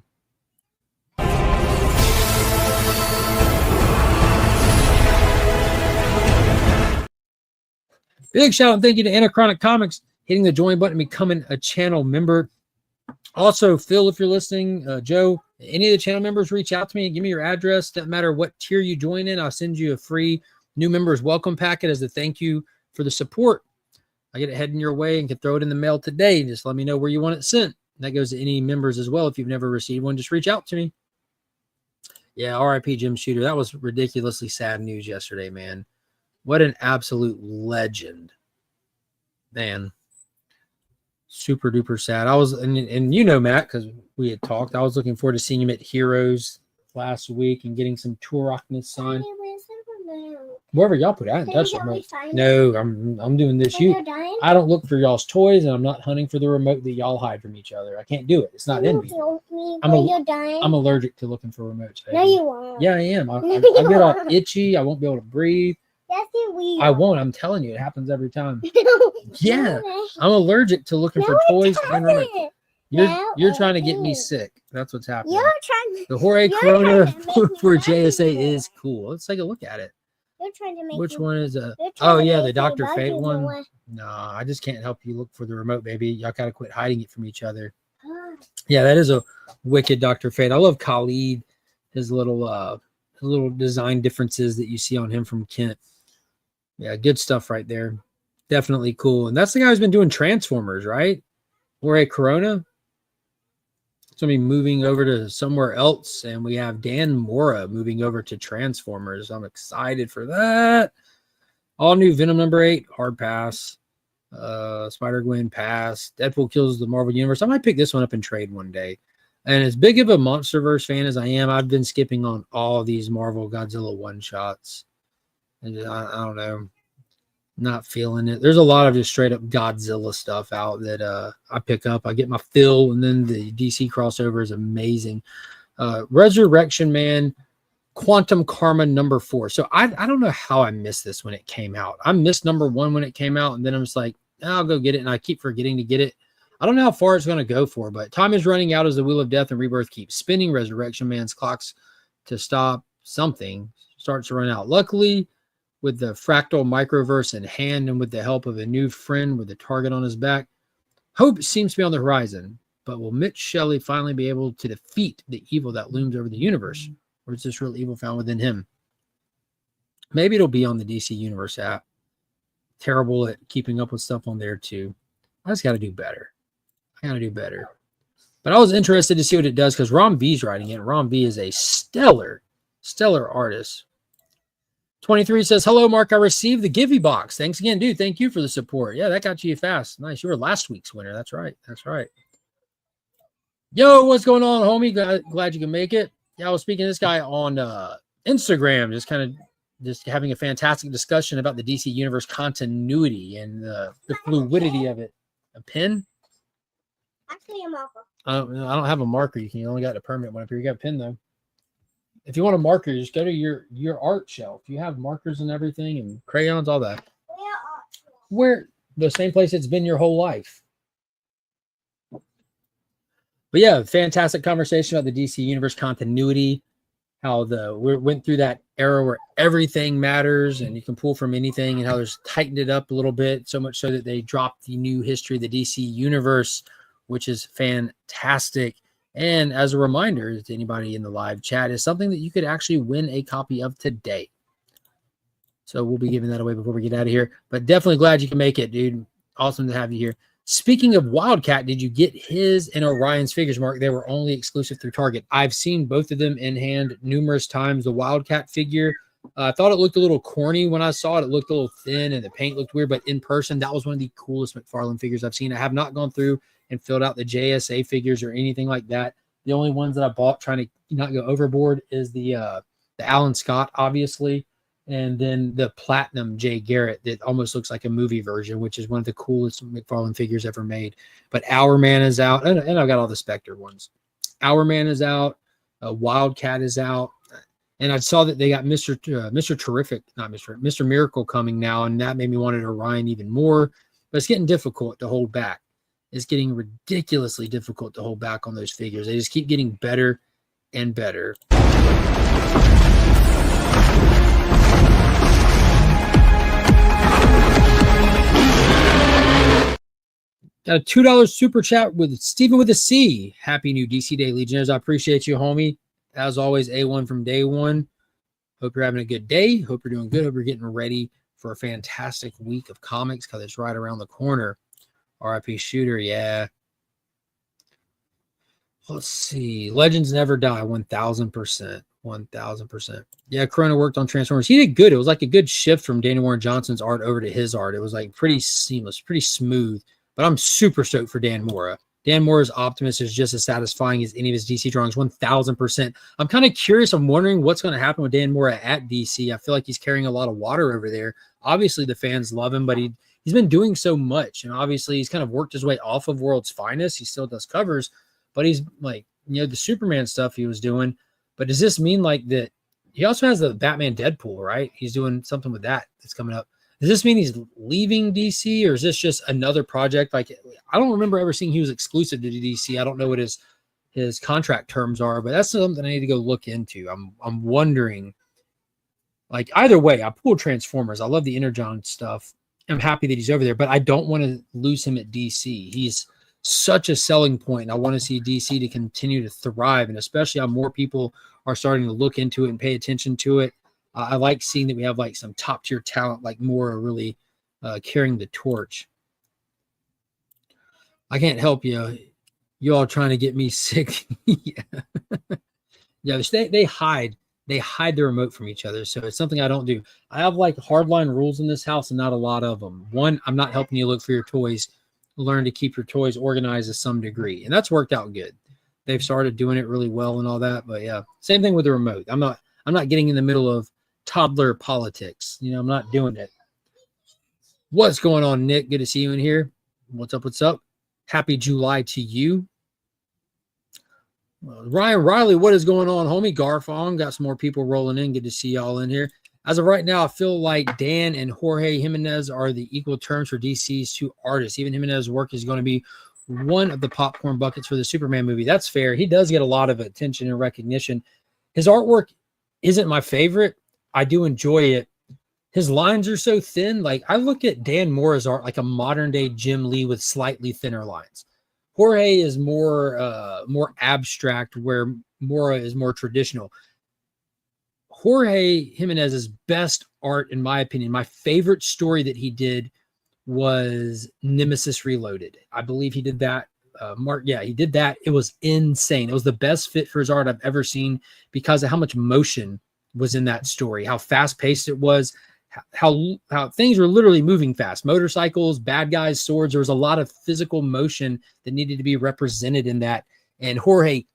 Big shout out and thank you to Anachronic Comics hitting the join button and becoming a channel member. Also, Phil, if you're listening, Joe, any of the channel members, reach out to me and give me your address. Doesn't matter what tier you join in, I'll send you a free new members welcome packet as a thank you for the support. I get it heading your way and can throw it in the mail today. Just let me know where you want it sent. That goes to any members as well. If you've never received one, just reach out to me. Yeah, RIP Jim Shooter. That was ridiculously sad news yesterday, man. What an absolute legend. Man. Super duper sad. I was, and you know, Matt, because we had talked, I was looking forward to seeing him at Heroes last week and getting some Turokness signed. Wherever y'all put it, I haven't touched it. No, I'm doing this. I don't look for y'all's toys, and I'm not hunting for the remote that y'all hide from each other. I can't do it. It's not in me. I'm allergic to looking for remotes. Baby. No, you won't. Yeah, I am. I get all itchy. I won't be able to breathe. Yes, you will. I won't. I'm telling you, it happens every time. Yeah, I'm allergic to looking for toys and remotes. You're trying to get me sick. That's what's happening. The Jorge Corona for JSA is cool. Let's take a look at it. You're trying to make Which one is a? Oh yeah, the Dr. Fate one. No, I just can't help you look for the remote, baby. Y'all gotta quit hiding it from each other. Yeah, that is a wicked Dr. Fate. I love Khalid, his little design differences that you see on him from Kent. Yeah, good stuff right there. Definitely cool. And that's the guy who's been doing Transformers, right? Jorge Corona. It's going to be moving over to somewhere else. And we have Dan Mora moving over to Transformers. I'm excited for that. All new Venom number 8, hard pass. Spider-Gwen pass. Deadpool kills the Marvel Universe. I might pick this one up and trade one day. And as big of a Monsterverse fan as I am, I've been skipping on all these Marvel Godzilla one-shots. And I don't know. Not feeling it. There's a lot of just straight up Godzilla stuff out that I pick up. I get my fill, and then the DC crossover is amazing. Resurrection Man, Quantum Karma number 4. So I don't know how I missed this when it came out. I missed number 1 when it came out, and then I'm just like, I'll go get it, and I keep forgetting to get it. I don't know how far it's going to go for, but time is running out as the Wheel of Death and Rebirth keeps spinning. Resurrection Man's clocks to stop something starts to run out. Luckily, with the fractal microverse in hand and with the help of a new friend with a target on his back, hope seems to be on the horizon. But will Mitch Shelley finally be able to defeat the evil that looms over the universe? Or is this real evil found within him? Maybe it'll be on the DC Universe app. Terrible at keeping up with stuff on there too. I just got to do better. But I was interested to see what it does because Ron V's writing it. Ron V is a stellar artist. 23 says, hello, Mark. I received the Givey box. Thanks again, dude. Thank you for the support. Yeah, that got you fast. Nice. You were last week's winner. That's right. That's right. Yo, what's going on, homie? Glad you can make it. Yeah, I was speaking to this guy on Instagram, just having a fantastic discussion about the DC Universe continuity and the fluidity of it. A pen? Actually, a marker. I don't have a marker. You only got a permanent one up here. You got a pen, though. If you want a marker, just go to your art shelf. You have markers and everything and crayons, all that. Where the same place it's been your whole life. But yeah, fantastic conversation about the DC Universe continuity, how we went through that era where everything matters and you can pull from anything, and how there's tightened it up a little bit, so much so that they dropped the new history of the DC Universe, which is fantastic. And as a reminder to anybody in the live chat, is something that you could actually win a copy of today. So we'll be giving that away before we get out of here. But definitely glad you can make it, dude. Awesome to have you here. Speaking of Wildcat, did you get his and Orion's figures, Mark? They were only exclusive through Target. I've seen both of them in hand numerous times. The Wildcat figure, I thought it looked a little corny when I saw it. It looked a little thin and the paint looked weird, but in person, that was one of the coolest McFarlane figures I've seen. I have not gone through and filled out the JSA figures or anything like that. The only ones that I bought, trying to not go overboard, is the Alan Scott, obviously, and then the Platinum Jay Garrett that almost looks like a movie version, which is one of the coolest McFarlane figures ever made. But Our Man is out, and I've got all the Spectre ones. Our Man is out, Wildcat is out, and I saw that they got Mr. Terrific, not Mr. Miracle coming now, and that made me want Orion even more. But it's getting difficult to hold back. It's getting ridiculously difficult to hold back on those figures. They just keep getting better and better. Got a $2 super chat with Stephen with a C. Happy new DC Day, Legionnaires. I appreciate you, homie. As always, A1 from day one. Hope you're having a good day. Hope you're doing good. Hope you're getting ready for a fantastic week of comics, because it's right around the corner. RIP Shooter, yeah. Let's see. Legends never die. 1,000%. 1,000%. Yeah, Corona worked on Transformers. He did good. It was like a good shift from Daniel Warren Johnson's art over to his art. It was like pretty seamless, pretty smooth. But I'm super stoked for Dan Mora. Dan Mora's Optimus is just as satisfying as any of his DC drawings. 1,000%. I'm kind of curious. I'm wondering what's going to happen with Dan Mora at DC. I feel like he's carrying a lot of water over there. Obviously, the fans love him, but he's been doing so much, and obviously he's kind of worked his way off of World's Finest. He still does covers, but he's like, the Superman stuff he was doing. But does this mean like that? He also has the Batman Deadpool, right? He's doing something with that's coming up. Does this mean he's leaving DC, or is this just another project? Like, I don't remember ever seeing he was exclusive to DC. I don't know what his contract terms are, but that's something I need to go look into. I'm wondering. Like, either way, I pulled Transformers. I love the Energon stuff. I'm happy that he's over there, but I don't want to lose him at DC. He's such a selling point. I want to see DC to continue to thrive, and especially how more people are starting to look into it and pay attention to it. I like seeing that we have like some top tier talent, like Mora really carrying the torch. I can't help you. You all trying to get me sick. Yeah. Yeah, they hide. They hide the remote from each other. So it's something I don't do. I have like hardline rules in this house and not a lot of them. One, I'm not helping you look for your toys. Learn to keep your toys organized to some degree. And that's worked out good. They've started doing it really well and all that. But yeah, same thing with the remote. I'm not getting in the middle of toddler politics. I'm not doing it. What's going on, Nick? Good to see you in here. What's up? What's up? Happy July to you. Ryan Riley, what is going on, homie? Garfong, got some more people rolling in. Good to see y'all in here. As of right now, I feel like Dan and Jorge Jimenez are the equal terms for DC's two artists. Even Jimenez's work is going to be one of the popcorn buckets for the Superman movie. That's fair. He does get a lot of attention and recognition. His artwork isn't my favorite. I do enjoy it. His lines are so thin. Like, I look at Dan Mora's art like a modern day Jim Lee with slightly thinner lines. Jorge is more abstract, where Mora is more traditional. Jorge Jimenez's best art, in my opinion, my favorite story that he did was Nemesis Reloaded. I believe he did that. He did that. It was insane. It was the best fit for his art I've ever seen because of how much motion was in that story, how fast paced it was, how things were literally moving fast. Motorcycles, bad guys, swords. There was a lot of physical motion that needed to be represented in that. And Jorge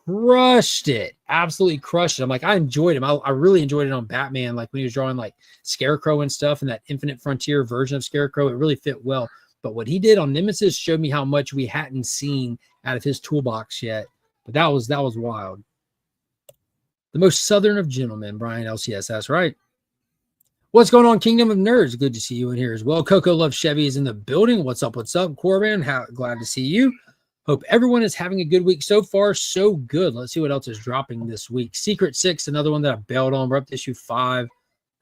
crushed it, absolutely crushed it. I'm like, I enjoyed him. I really enjoyed it on Batman, like when he was drawing like Scarecrow and stuff, and that Infinite Frontier version of Scarecrow. It really fit well. But what he did on Nemesis showed me how much we hadn't seen out of his toolbox yet. But that was wild. The most southern of gentlemen, Brian LCS. That's right. What's going on, Kingdom of Nerds? Good to see you in here as well. Coco Love Chevy is in the building. What's up? What's up, Corbin? Glad to see you. Hope everyone is having a good week so far. So good. Let's see what else is dropping this week. Secret 6, another one that I bailed on. We're up to issue 5.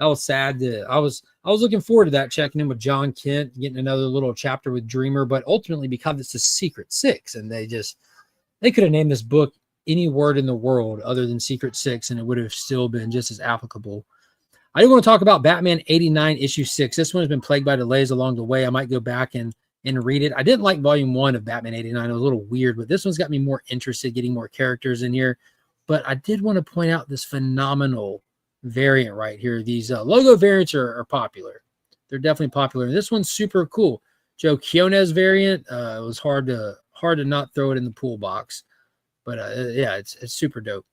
That was sad. I was looking forward to that, checking in with John Kent, getting another little chapter with Dreamer, but ultimately because it's a Secret 6, and they could have named this book any word in the world other than Secret 6, and it would have still been just as applicable. I do want to talk about Batman 89 issue 6. This one has been plagued by delays along the way. I might go back and read it. I didn't like volume 1 of Batman 89. It was a little weird, but this one's got me more interested, getting more characters in here. But I did want to point out this phenomenal variant right here. These logo variants are popular. They're definitely popular. And this one's super cool. Joe Quinones variant. It was hard to not throw it in the pool box. But yeah, it's super dope.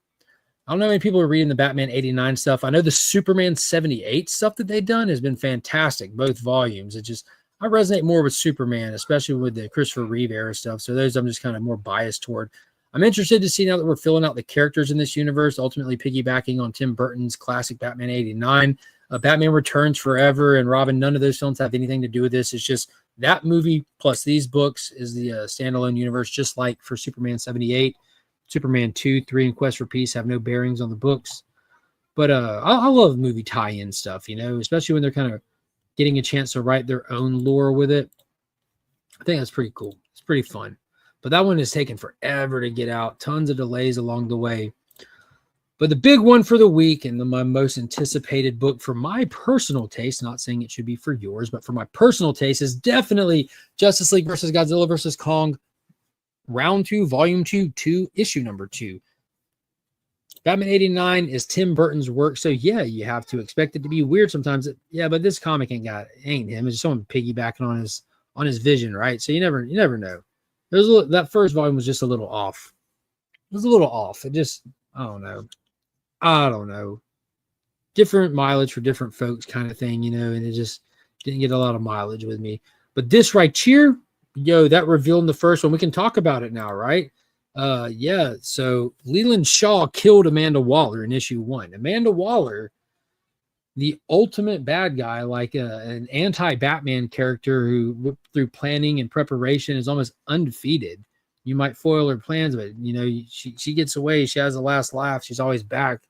I don't know how many people are reading the Batman 89 stuff. I know the Superman 78 stuff that they've done has been fantastic, both volumes. I resonate more with Superman, especially with the Christopher Reeve era stuff. So those I'm just kind of more biased toward. I'm interested to see now that we're filling out the characters in this universe, ultimately piggybacking on Tim Burton's classic Batman 89. Batman Returns Forever and Robin, none of those films have anything to do with this. It's just that movie plus these books is the standalone universe, just like for Superman 78. Superman 2, 3, and Quest for Peace have no bearings on the books. But I love movie tie-in stuff, especially when they're kind of getting a chance to write their own lore with it. I think that's pretty cool. It's pretty fun. But that one is taking forever to get out. Tons of delays along the way. But the big one for the week and my most anticipated book for my personal taste, not saying it should be for yours, but for my personal taste, is definitely Justice League versus Godzilla versus Kong, Round 2, Volume 2, issue number 2. Batman 89 is Tim Burton's work, so yeah, you have to expect it to be weird sometimes. But this comic ain't him. It's just someone piggybacking on his vision, right? So you never know. That first volume was just a little off. It was a little off. It just, I don't know. Different mileage for different folks, kind of thing, and it just didn't get a lot of mileage with me. But this right here, that revealed in the first one. We can talk about it now, right? So Leland Shaw killed Amanda Waller in issue 1. Amanda Waller, the ultimate bad guy, like an anti-Batman character who, through planning and preparation, is almost undefeated. You might foil her plans, but she gets away. She has the last laugh. She's always back.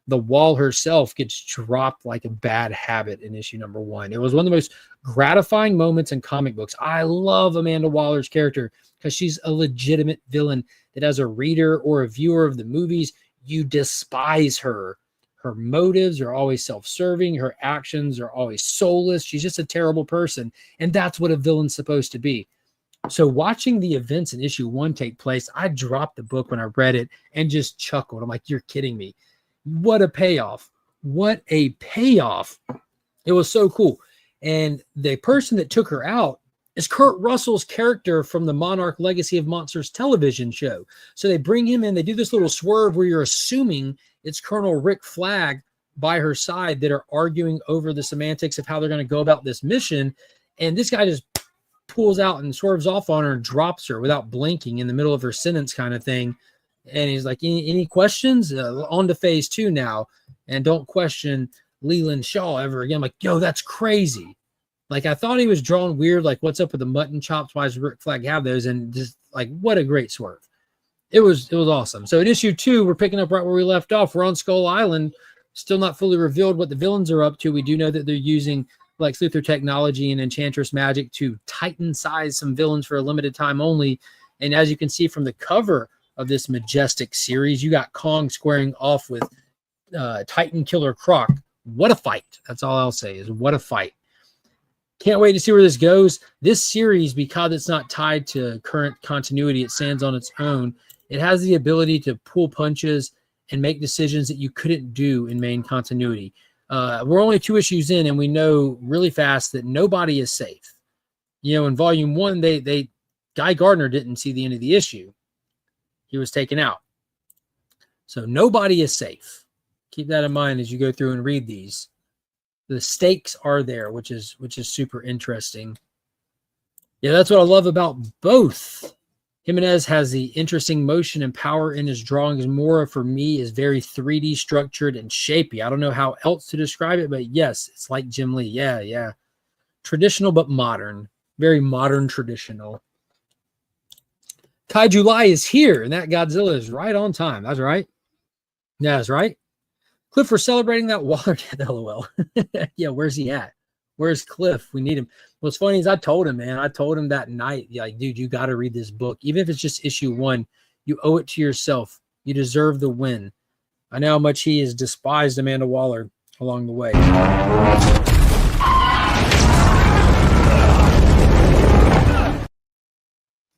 The Wall herself gets dropped like a bad habit in issue number 1. It was one of the most gratifying moments in comic books. I love Amanda Waller's character because she's a legitimate villain that, as a reader or a viewer of the movies, you despise her. Her motives are always self-serving. Her actions are always soulless. She's just a terrible person. And that's what a villain's supposed to be. So watching the events in issue 1 take place, I dropped the book when I read it and just chuckled. I'm like, you're kidding me. What a payoff. What a payoff. It was so cool. And the person that took her out is Kurt Russell's character from the Monarch Legacy of Monsters television show. So they bring him in. They do this little swerve where you're assuming it's Colonel Rick Flag by her side that are arguing over the semantics of how they're going to go about this mission. And this guy just pulls out and swerves off on her and drops her without blinking in the middle of her sentence, kind of thing. And he's like, any questions? On to phase 2 now. And don't question Leland Shaw ever again. I'm like, that's crazy. Like, I thought he was drawn weird. Like, what's up with the mutton chops? Why does Rick Flag have those? And just like, what a great swerve. It was awesome. So in issue 2, we're picking up right where we left off. We're on Skull Island. Still not fully revealed what the villains are up to. We do know that they're using Lex Luthor technology and Enchantress magic to titan size some villains for a limited time only. And as you can see from the cover of this majestic series, you got Kong squaring off with Titan Killer Croc. What a fight. That's all I'll say is what a fight. Can't wait to see where this goes. This series, because it's not tied to current continuity, it stands on its own. It has the ability to pull punches and make decisions that you couldn't do in main continuity. We're only 2 issues in, and we know really fast that nobody is safe. You know, in volume 1, Guy Gardner didn't see the end of the issue. He was taken out. So nobody is safe. Keep that in mind as you go through and read these. The stakes are there, which is super interesting. Yeah, that's what I love about both. Jimenez has the interesting motion and power in his drawings. Mora, for me, is very 3D structured and shapy. I don't know how else to describe it, but yes, it's like Jim Lee. Yeah. Traditional but modern. Very modern traditional. Kai July is here, and that Godzilla is right on time. That's right. Yeah, that's right. Cliff, we're celebrating that Waller death, LOL. Yeah, where's he at? Where's Cliff? We need him. What's funny is I told him, man. I told him that night, like, dude, you got to read this book. Even if it's just issue 1, you owe it to yourself. You deserve the win. I know how much he has despised Amanda Waller along the way.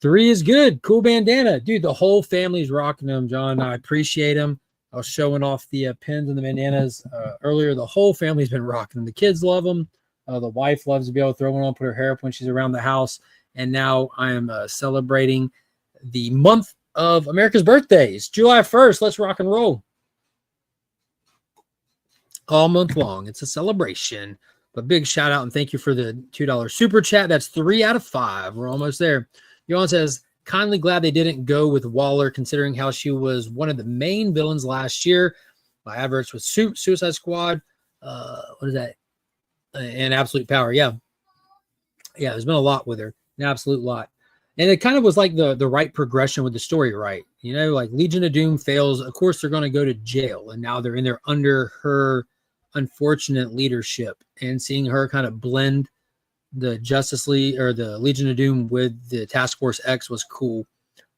3 is good. Cool bandana. Dude, the whole family's rocking them, John. I appreciate them. I was showing off the pins and the bandanas earlier. The whole family's been rocking them. The kids love them. The wife loves to be able to throw one on, put her hair up when she's around the house. And now I am celebrating the month of America's birthdays. July 1st. Let's rock and roll. All month long. It's a celebration. But big shout out and thank you for the $2 super chat. That's 3 out of 5. We're almost there. Johan says, kindly glad they didn't go with Waller, considering how she was one of the main villains last year. My adverts with Suicide Squad. What is that? And Absolute Power. Yeah, there's been a lot with her. An absolute lot. And it kind of was like the right progression with the story, right? You know, like Legion of Doom fails. Of course, they're going to go to jail. And now they're in there under her unfortunate leadership. And seeing her kind of blend the Justice League or the Legion of Doom with the Task Force X was cool.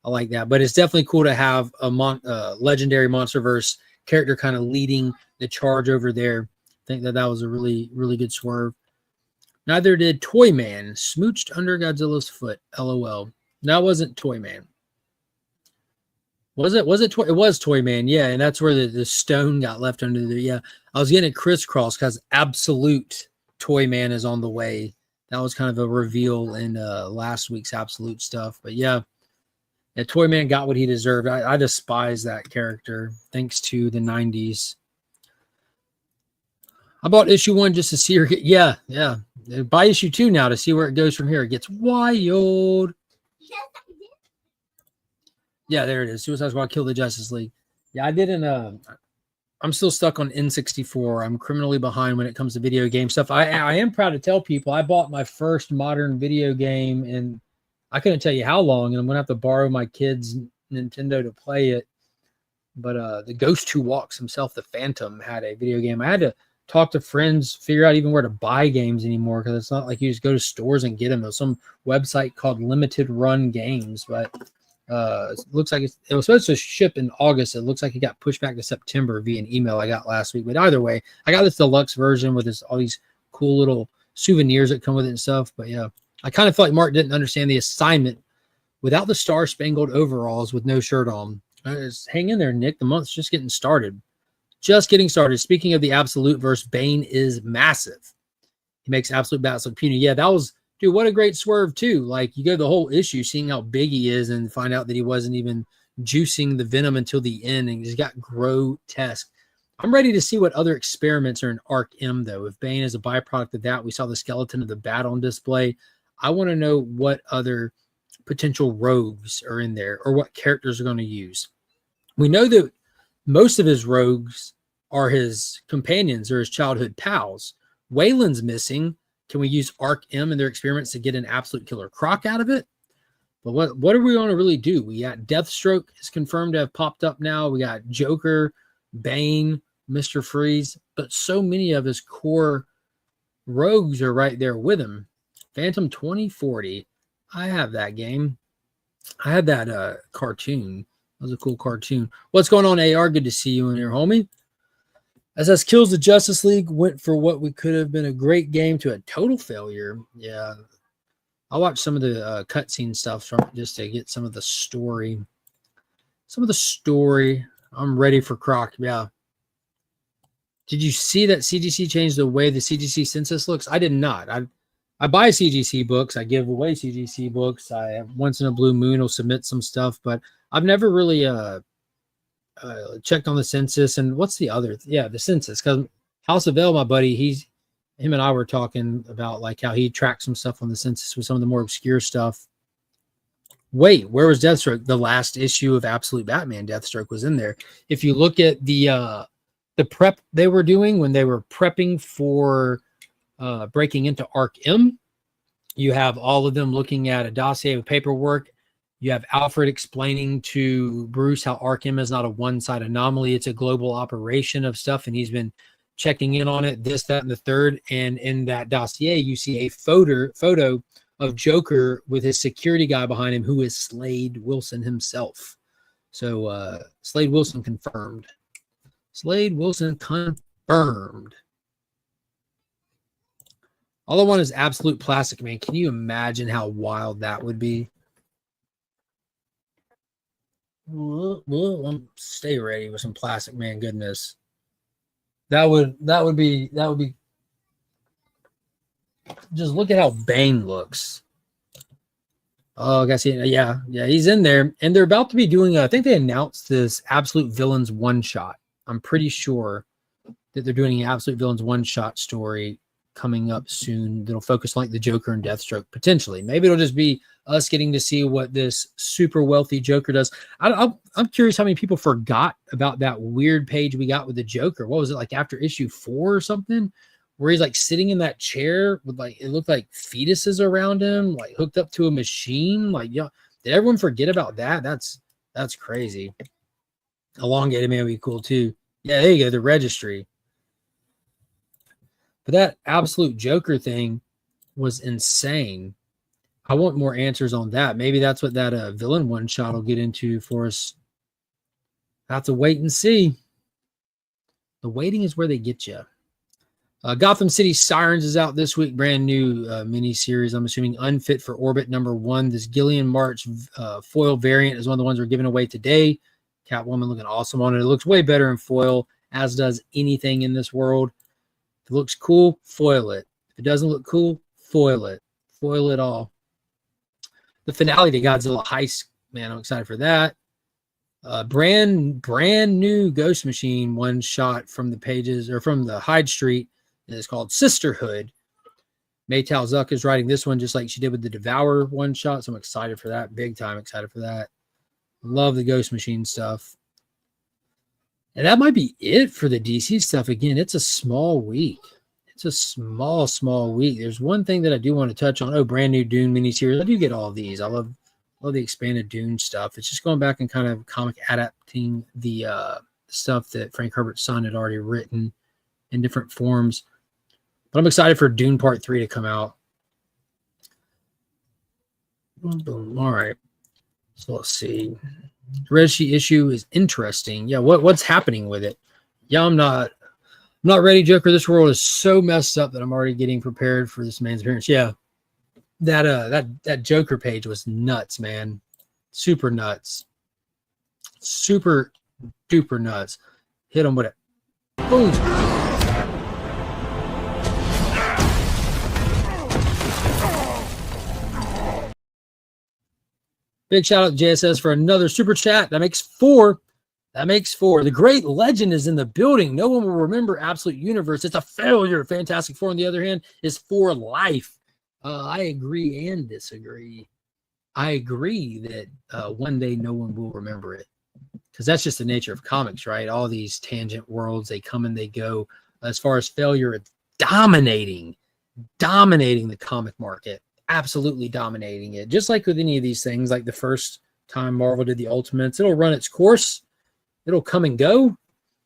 I like that. But it's definitely cool to have a legendary Monsterverse character kind of leading the charge over there. I think that was a really, really good swerve. Neither did Toyman. Smooched under Godzilla's foot. LOL. That wasn't Toyman. Was it? It was Toyman. Yeah, and that's where the stone got left under the. Yeah, I was getting it crisscross because Absolute Toyman is on the way. That was kind of a reveal in last week's Absolute stuff. But yeah, Toyman got what he deserved. I despise that character thanks to the 90s. I bought issue 1 just to see her get, yeah. Buy issue 2 now to see where it goes from here. It gets wild. Yeah, there it is. Suicide Squad killed the Justice League. Yeah, I didn't. I'm still stuck on N64. I'm criminally behind when it comes to video game stuff. I am proud to tell people I bought my first modern video game, and I couldn't tell you how long, and I'm going to have to borrow my kids' Nintendo to play it. But the Ghost Who Walks himself, the Phantom, had a video game. I had to talk to friends, figure out even where to buy games anymore because it's not like you just go to stores and get them. There's some website called Limited Run Games, but it looks like it was supposed to ship in August. It looks like it got pushed back to September via an email I got last week. But either way, I got this deluxe version with all these cool little souvenirs that come with it and stuff. But yeah, I kind of felt like Mark didn't understand the assignment without the star-spangled overalls with no shirt on. Just hang in there, Nick. The month's just getting started. Just getting started. Speaking of the Absolute verse, Bane is massive. He makes Absolute Bats look puny. Yeah, that was, dude, what a great swerve, too. Like, you go the whole issue seeing how big he is and find out that he wasn't even juicing the venom until the end, and he's got grotesque. I'm ready to see what other experiments are in Arc M, though. If Bane is a byproduct of that, we saw the skeleton of the bat on display. I want to know what other potential rogues are in there or what characters are going to use. We know that most of his rogues are his companions or his childhood pals. Wayland's missing. Can we use Arc M and their experiments to get an absolute killer Croc out of it? But what are we going to really do? We got Deathstroke is confirmed to have popped up now. We got Joker, Bane, Mr. Freeze, but so many of his core rogues are right there with him. Phantom 2040. I have that game. I had that cartoon. That was a cool cartoon. What's going on, AR? Good to see you in here, homie. SS Kills the Justice League went for what we could have been a great game to a total failure. Yeah. I'll watch some of the cutscene stuff from just to get some of the story. I'm ready for Croc. Yeah. Did you see that CGC changed the way the CGC census looks? I did not. I buy CGC books. I give away CGC books. I have once in a blue moon will submit some stuff, but I've never really checked on the census. And what's the other? Yeah, the census. Because House of L, my buddy, him and I were talking about like how he tracked some stuff on the census with some of the more obscure stuff. Wait, where was Deathstroke? The last issue of Absolute Batman, Deathstroke was in there. If you look at the prep they were doing when they were prepping for breaking into Arc M, you have all of them looking at a dossier of paperwork. You have Alfred explaining to Bruce how Arc M is not a one-side anomaly. It's a global operation of stuff, and he's been checking in on it, this, that, and the third. And in that dossier, you see a photo of Joker with his security guy behind him, who is Slade Wilson himself. So Slade Wilson confirmed. Slade Wilson confirmed. All I want is Absolute Plastic Man. Can you imagine how wild that would be? Stay ready with some Plastic Man goodness. That would be. Just look at how Bane looks. Oh, I guess yeah, he's in there, and they're about to be doing. I think they announced this Absolute Villains one shot. I'm pretty sure that they're doing an Absolute Villains one shot story coming up soon that'll focus like the Joker and Deathstroke potentially. Maybe it'll just be us getting to see what this super wealthy Joker does. I'm curious how many people forgot about that weird page we got with the Joker. What was it, like after issue 4 or something, where he's like sitting in that chair with like, it looked like fetuses around him, like hooked up to a machine. Like, yeah, did everyone forget about that? That's crazy. Elongated Man would be cool too. Yeah, there you go, the registry. But that Absolute Joker thing was insane. I want more answers on that. Maybe that's what that villain one shot will get into for us. Have to wait and see. The waiting is where they get you. Gotham City Sirens is out this week. Brand new mini series. I'm assuming Unfit for Orbit #1. This Gillian March foil variant is one of the ones we're giving away today. Catwoman looking awesome on it. It looks way better in foil, as does anything in this world. If it looks cool, foil it. If it doesn't look cool, foil it. Foil it all. The finale to Godzilla Heist, man, I'm excited for that. Brand new Ghost Machine one shot from the pages or from the Hyde Street. And it's called Sisterhood. Maytal Zuck is writing this one just like she did with the Devour one shot. So I'm excited for that. Big time excited for that. Love the Ghost Machine stuff. And that might be it for the DC stuff. Again, it's a small week. It's a small week. There's one thing that I do want to touch on. Oh, brand new Dune miniseries. I do get all of these. I love the expanded Dune stuff. It's just going back and kind of comic adapting the stuff that Frank Herbert's son had already written in different forms. But I'm excited for Dune Part 3 to come out. Boom. All right. So let's see. The Reggie issue is interesting. Yeah, what's happening with it? Yeah, I'm not ready, Joker. This world is so messed up that I'm already getting prepared for this man's appearance. Yeah. That Joker page was nuts, man. Super nuts. Super duper nuts. Hit him with it. Boom. Big shout out to JSS for another super chat. That makes 4. The great legend is in the building. No one will remember Absolute Universe. It's a failure. Fantastic Four, on the other hand, is for life. I agree and disagree. I agree that one day no one will remember it, because that's just the nature of comics, right? All these tangent worlds, they come and they go. As far as failure, it's dominating the comic market. Absolutely dominating it. Just like with any of these things, like the first time Marvel did the Ultimates, it'll run its course. It'll come and go.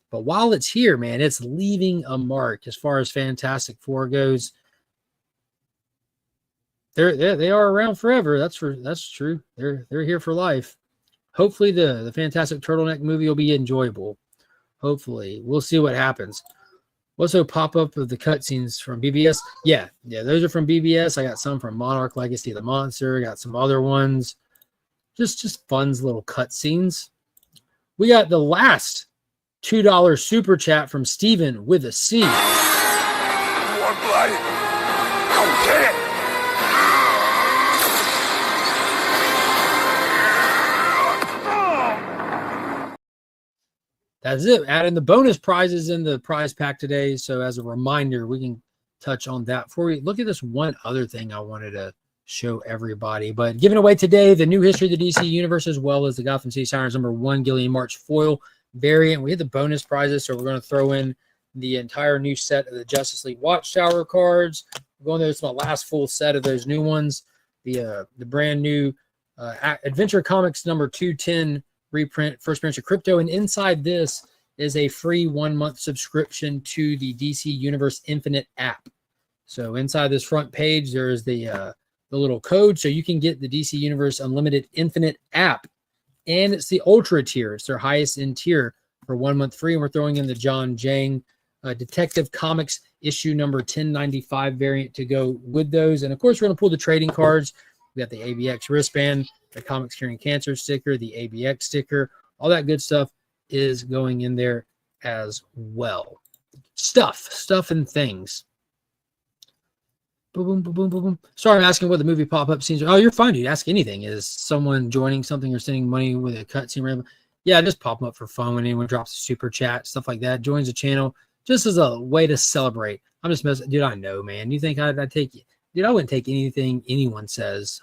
But while it's here, man, it's leaving a mark as far as Fantastic Four goes. They are around forever. That's true. They're here for life. Hopefully the Fantastic Turtleneck movie will be enjoyable. Hopefully. We'll see what happens. What's a pop-up of the cutscenes from BBS? Yeah, those are from BBS. I got some from Monarch Legacy of the Monster. I got some other ones. Just fun little cutscenes. We got the last $2 super chat from Steven with a C. More blood. Go get it. That's it. Adding the bonus prizes in the prize pack today. So as a reminder, we can touch on that. Before we look at this one other thing I wanted to show everybody, but giving away today the new history of the DC universe, as well as the Gotham City Sirens #1 Gillian March foil variant. We had the bonus prizes, so we're going to throw in the entire new set of the Justice League Watchtower cards. We're going there. It's my last full set of those new ones. The brand new Adventure Comics #210 reprint, first appearance of Crypto, and inside this is a free 1-month subscription to the DC Universe Infinite app. So inside this front page, there is the little code, so you can get the DC Universe Unlimited Infinite app, and it's the Ultra tier. It's their highest end tier for 1 month free, and we're throwing in the John Jang Detective Comics issue number 1095 variant to go with those. And of course, we're going to pull the trading cards. We got the ABX wristband, the Comics Curing Cancer sticker, the ABX sticker, all that good stuff is going in there as well. Stuff and things. Boom, boom, boom, boom, boom, boom. Sorry, I'm asking what the movie pop-up scenes are. Oh, you're fine, dude. Ask anything. Is someone joining something or sending money with a cutscene? Yeah, just pop them up for fun when anyone drops a super chat, stuff like that. Joins the channel just as a way to celebrate. I'm just messing. Dude, I know, man. You think I'd take you? Dude, I wouldn't take anything anyone says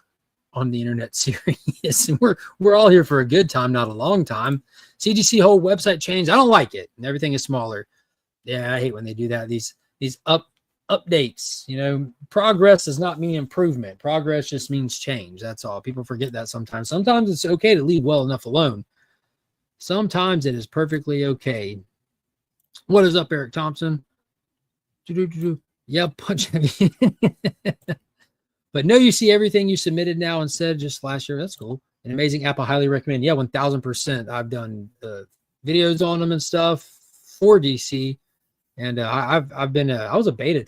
on the internet serious. And we're all here for a good time, not a long time. CGC whole website changed. I don't like it. And everything is smaller. Yeah, I hate when they do that. These updates, you know, progress does not mean improvement. Progress just means change. That's all. People forget that sometimes. Sometimes it's okay to leave well enough alone. Sometimes it is perfectly okay. What is up, Eric Thompson? Yeah, punch. But no, you see everything you submitted now instead of just last year. That's cool. An amazing app. I highly recommend. Yeah, 1000%. I've done the videos on them and stuff for DC. And I was a beta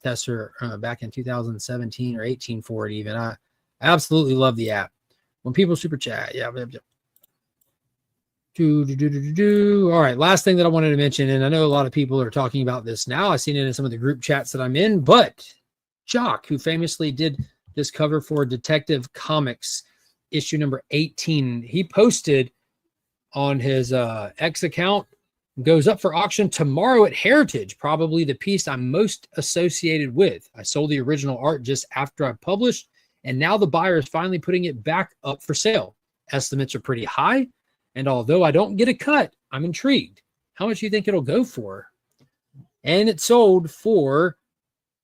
tester back in 2017 or 18 for it even. I absolutely love the app. When people super chat, yeah. All right, last thing that I wanted to mention, and I know a lot of people are talking about this now. I've seen it in some of the group chats that I'm in, but Jock, who famously did this cover for Detective Comics issue number 18, he posted on his X account, goes up for auction tomorrow at Heritage, probably the piece I'm most associated with. I sold the original art just after I published, and now the buyer is finally putting it back up for sale. Estimates are pretty high, and although I don't get a cut, I'm intrigued. How much do you think it'll go for? And it sold for,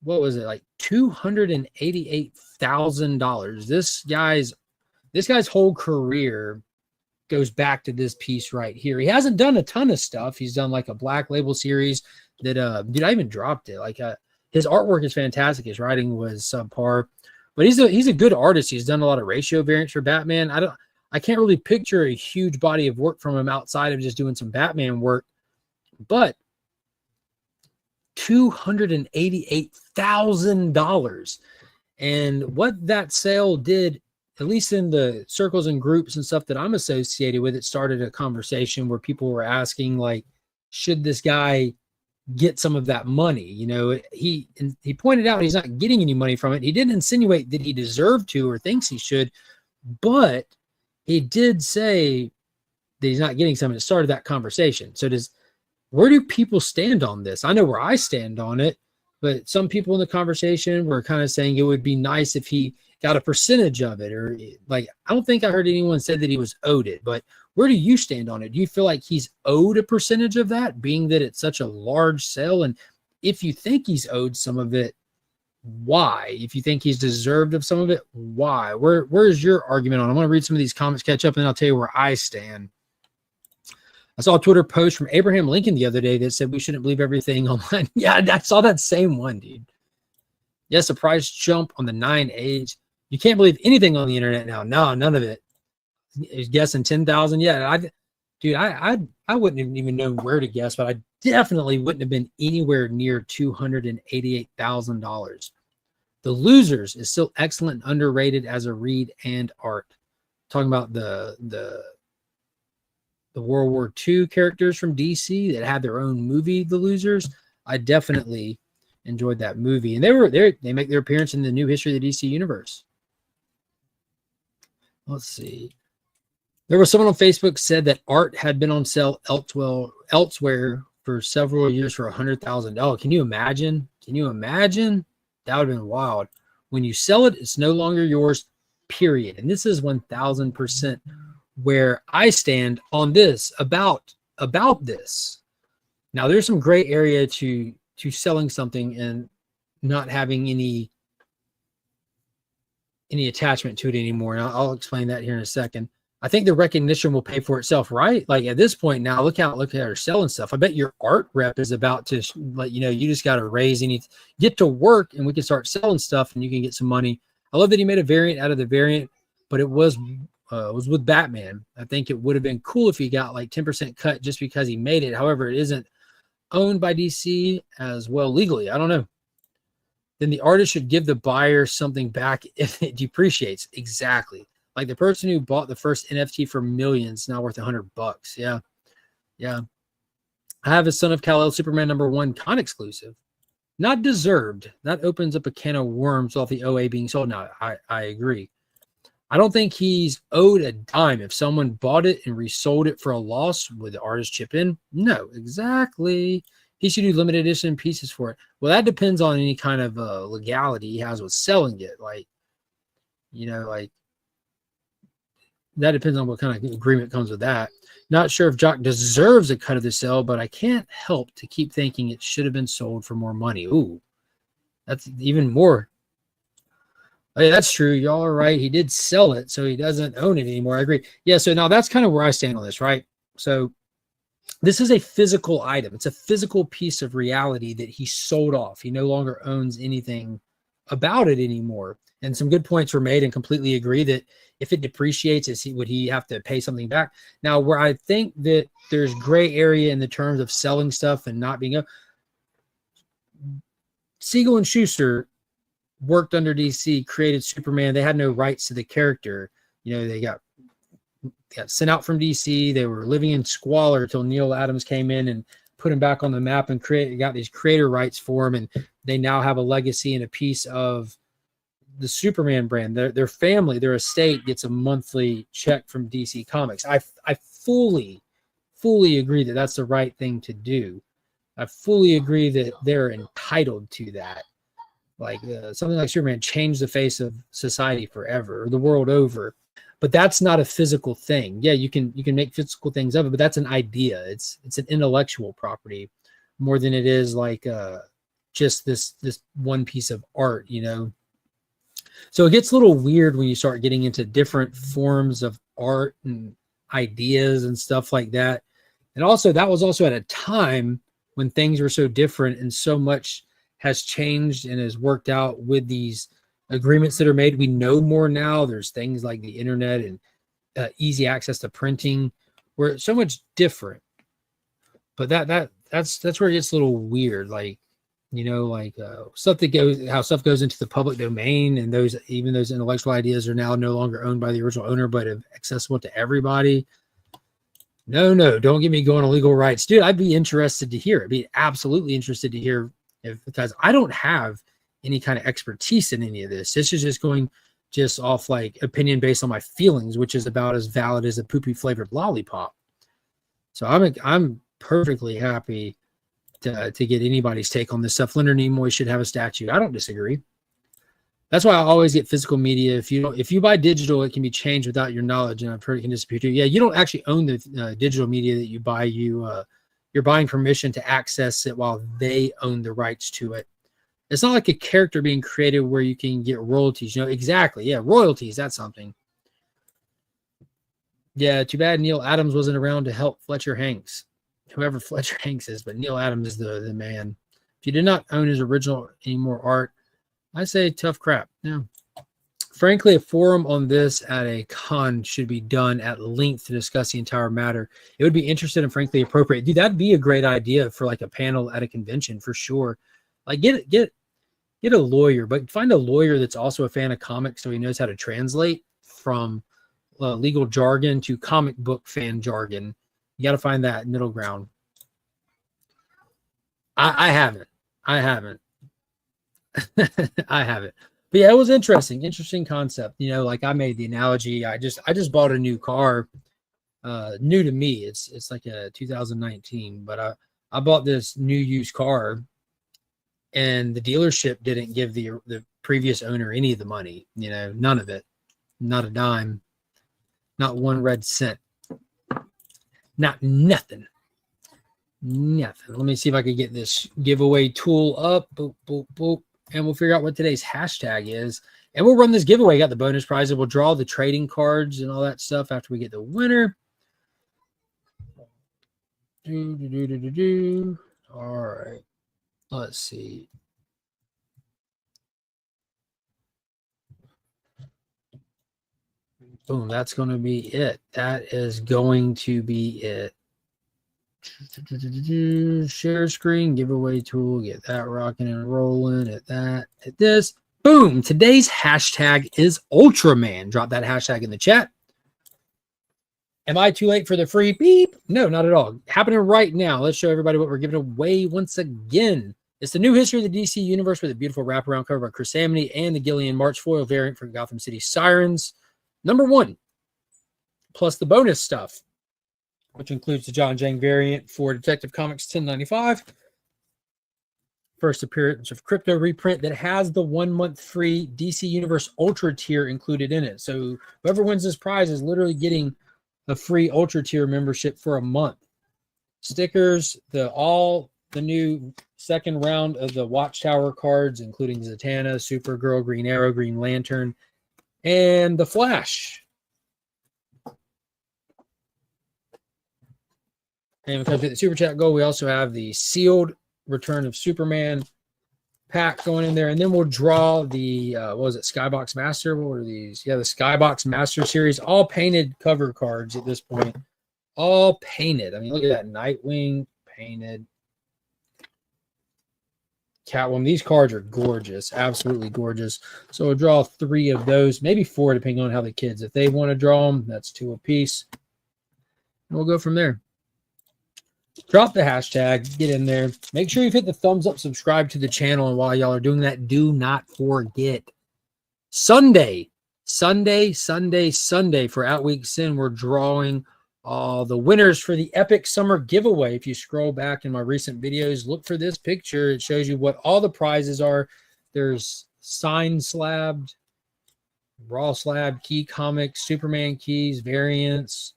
what was it, like $288,000. This guy's whole career goes back to this piece right here. He hasn't done a ton of stuff. He's done like a Black Label series that dude, I even dropped it. Like his artwork is fantastic. His writing was subpar, but he's a good artist. He's done a lot of ratio variants for Batman. I can't really picture a huge body of work from him outside of just doing some Batman work, but $288,000. And what that sale did, at least in the circles and groups and stuff that I'm associated with, it started a conversation where people were asking, like, should this guy get some of that money? You know, he pointed out he's not getting any money from it. He didn't insinuate that he deserved to or thinks he should, but he did say that he's not getting some, and it started that conversation. So where do people stand on this? I know where I stand on it, but some people in the conversation were kind of saying it would be nice if he got a percentage of it, or like, I don't think I heard anyone say that he was owed it, but where do you stand on it? Do you feel like he's owed a percentage of that, being that it's such a large sale? And if you think he's owed some of it, why? If you think he's deserved of some of it, why? Where's your argument on it? I want to read some of these comments, catch up, and then I'll tell you where I stand. I saw a Twitter post from Abraham Lincoln the other day that said we shouldn't believe everything online. Yeah, I saw that same one, dude. Yes, a price jump on the 9 age. You can't believe anything on the internet now. No, none of it. He's guessing 10,000. Yeah, I wouldn't even know where to guess, but I definitely wouldn't have been anywhere near $288,000. The Losers is still excellent and underrated as a read and art. Talking about the the World War II characters from DC that had their own movie, The Losers. I definitely enjoyed that movie, and they make their appearance in the New History of the DC Universe. Let's see. There was someone on Facebook said that art had been on sale elsewhere for several years for $100,000. Can you imagine? Can you imagine? That would have been wild. When you sell it, it's no longer yours, period. And this is 1000% where I stand on this about this. Now, there's some gray area to selling something and not having any attachment to it anymore. And I'll explain that here in a second. I think the recognition will pay for itself, right? Like at this point now, look at her selling stuff. I bet your art rep is about to let you know you just got to raise any, get to work, and we can start selling stuff, and you can get some money. I love that he made a variant out of the variant, but it was with Batman. I think it would have been cool if he got like 10% cut just because he made it. However, it isn't owned by DC as well legally. I don't know. Then the artist should give the buyer something back if it depreciates. Exactly. Like the person who bought the first NFT for millions, now worth $100. Yeah. Yeah. I have a Son of Kal-El Superman #1 con exclusive. Not deserved. That opens up a can of worms off the OA being sold. Now, I agree. I don't think he's owed a dime. If someone bought it and resold it for a loss, would the artist chip in? No, exactly. He should do limited edition pieces for it. Well, that depends on any kind of legality he has with selling it. Like, that depends on what kind of agreement comes with that. Not sure if Jock deserves a cut of the sale, but I can't help to keep thinking it should have been sold for more money. Ooh, that's even more. Hey, that's true. Y'all are right. He did sell it, so he doesn't own it anymore. I agree. Yeah, so now that's kind of where I stand on this, right? So this is a physical item. It's a physical piece of reality that he sold off. He no longer owns anything about it anymore. And some good points were made, and completely agree that if it depreciates, would he have to pay something back? Now, where I think that there's gray area in the terms of selling stuff and not being Siegel and Schuster worked under DC, created Superman. They had no rights to the character. They got sent out from DC. They were living in squalor until Neil Adams came in and put him back on the map and got these creator rights for him. And they now have a legacy and a piece of the Superman brand. Their family, their estate gets a monthly check from DC Comics. I fully agree that that's the right thing to do. I fully agree that they're entitled to that. Like something like Superman changed the face of society forever, or the world over. But that's not a physical thing. Yeah, you can make physical things of it, but that's an idea. It's an intellectual property more than it is like just this one piece of art, So it gets a little weird when you start getting into different forms of art and ideas and stuff like that. And also, that was also at a time when things were so different and so much has changed and has worked out with these agreements that are made. We know more now. There's things like the internet and easy access to printing, where it's so much different. But that's where it gets a little weird. Like, stuff that goes into the public domain, and those intellectual ideas are now no longer owned by the original owner, but accessible to everybody. No, don't get me going on legal rights, dude. I'd be interested to hear. I'd be absolutely interested to hear, because I don't have any kind of expertise in any of this. This is just going off like opinion based on my feelings, which is about as valid as a poopy flavored lollipop. So I'm perfectly happy to get anybody's take on this stuff. Leonard Nimoy should have a statue. I don't disagree. That's why I always get physical media. If you buy digital, it can be changed without your knowledge, and I've heard it can disappear too. Yeah, you don't actually own the digital media that you buy. You're buying permission to access it while they own the rights to it. It's not like a character being created where you can get royalties. Exactly. Yeah, royalties. That's something. Yeah, too bad Neil Adams wasn't around to help Fletcher Hanks. Whoever Fletcher Hanks is, but Neil Adams is the man. If you did not own his original any more art, I say tough crap. Yeah. Frankly, a forum on this at a con should be done at length to discuss the entire matter. It would be interesting and frankly appropriate. Dude, that'd be a great idea for like a panel at a convention for sure. Like get a lawyer, but find a lawyer that's also a fan of comics so he knows how to translate from legal jargon to comic book fan jargon. You got to find that middle ground. I haven't. I haven't. I haven't. But yeah, it was interesting concept. You know, like I made the analogy. I just bought a new car, new to me. It's like a 2019, but I bought this new used car, and the dealership didn't give the previous owner any of the money. You know, none of it, not a dime, not one red cent, not nothing. Nothing. Let me see if I can get this giveaway tool up. Boop, boop, boop. And we'll figure out what today's hashtag is. And we'll run this giveaway. Got the bonus prize. And we'll draw the trading cards and all that stuff after we get the winner. All right. Let's see. Boom. That's going to be it. That is going to be it. Share screen, giveaway tool, get that rocking and rolling, at that, at this. Boom. Today's hashtag is Ultraman. Drop that hashtag in the chat. Am I too late for the free beep? No, not at all. Happening right now. Let's show everybody what we're giving away once again. It's the new history of the DC universe with a beautiful wraparound cover by Chris Amity and the Gillian March foil variant for Gotham City Sirens. #1. Plus the bonus stuff, which includes the John Jang variant for Detective Comics 1095. First appearance of Crypto reprint that has the 1 month free DC Universe Ultra tier included in it. So whoever wins this prize is literally getting a free Ultra tier membership for a month. Stickers, all the new second round of the Watchtower cards, including Zatanna, Supergirl, Green Arrow, Green Lantern, and the Flash. And because we hit the super chat goal, we also have the sealed Return of Superman pack going in there. And then we'll draw the, what was it, Skybox Master? What were these? Yeah, the Skybox Master series, all painted cover cards at this point. All painted. I mean, look at that. Nightwing, painted. Catwoman. These cards are gorgeous. Absolutely gorgeous. So we'll draw 3 of those, maybe 4, depending on how the kids, if they want to draw them, that's 2 apiece. And we'll go from there. Drop the hashtag, get in there. Make sure you've hit the thumbs up, subscribe to the channel. And while y'all are doing that, do not forget Sunday for Outweek Sin, we're drawing the winners for the Epic Summer Giveaway. If you scroll back in my recent videos, look for this picture. It shows you what all the prizes are. There's signed slabbed, raw slab, key comics, Superman keys, variants,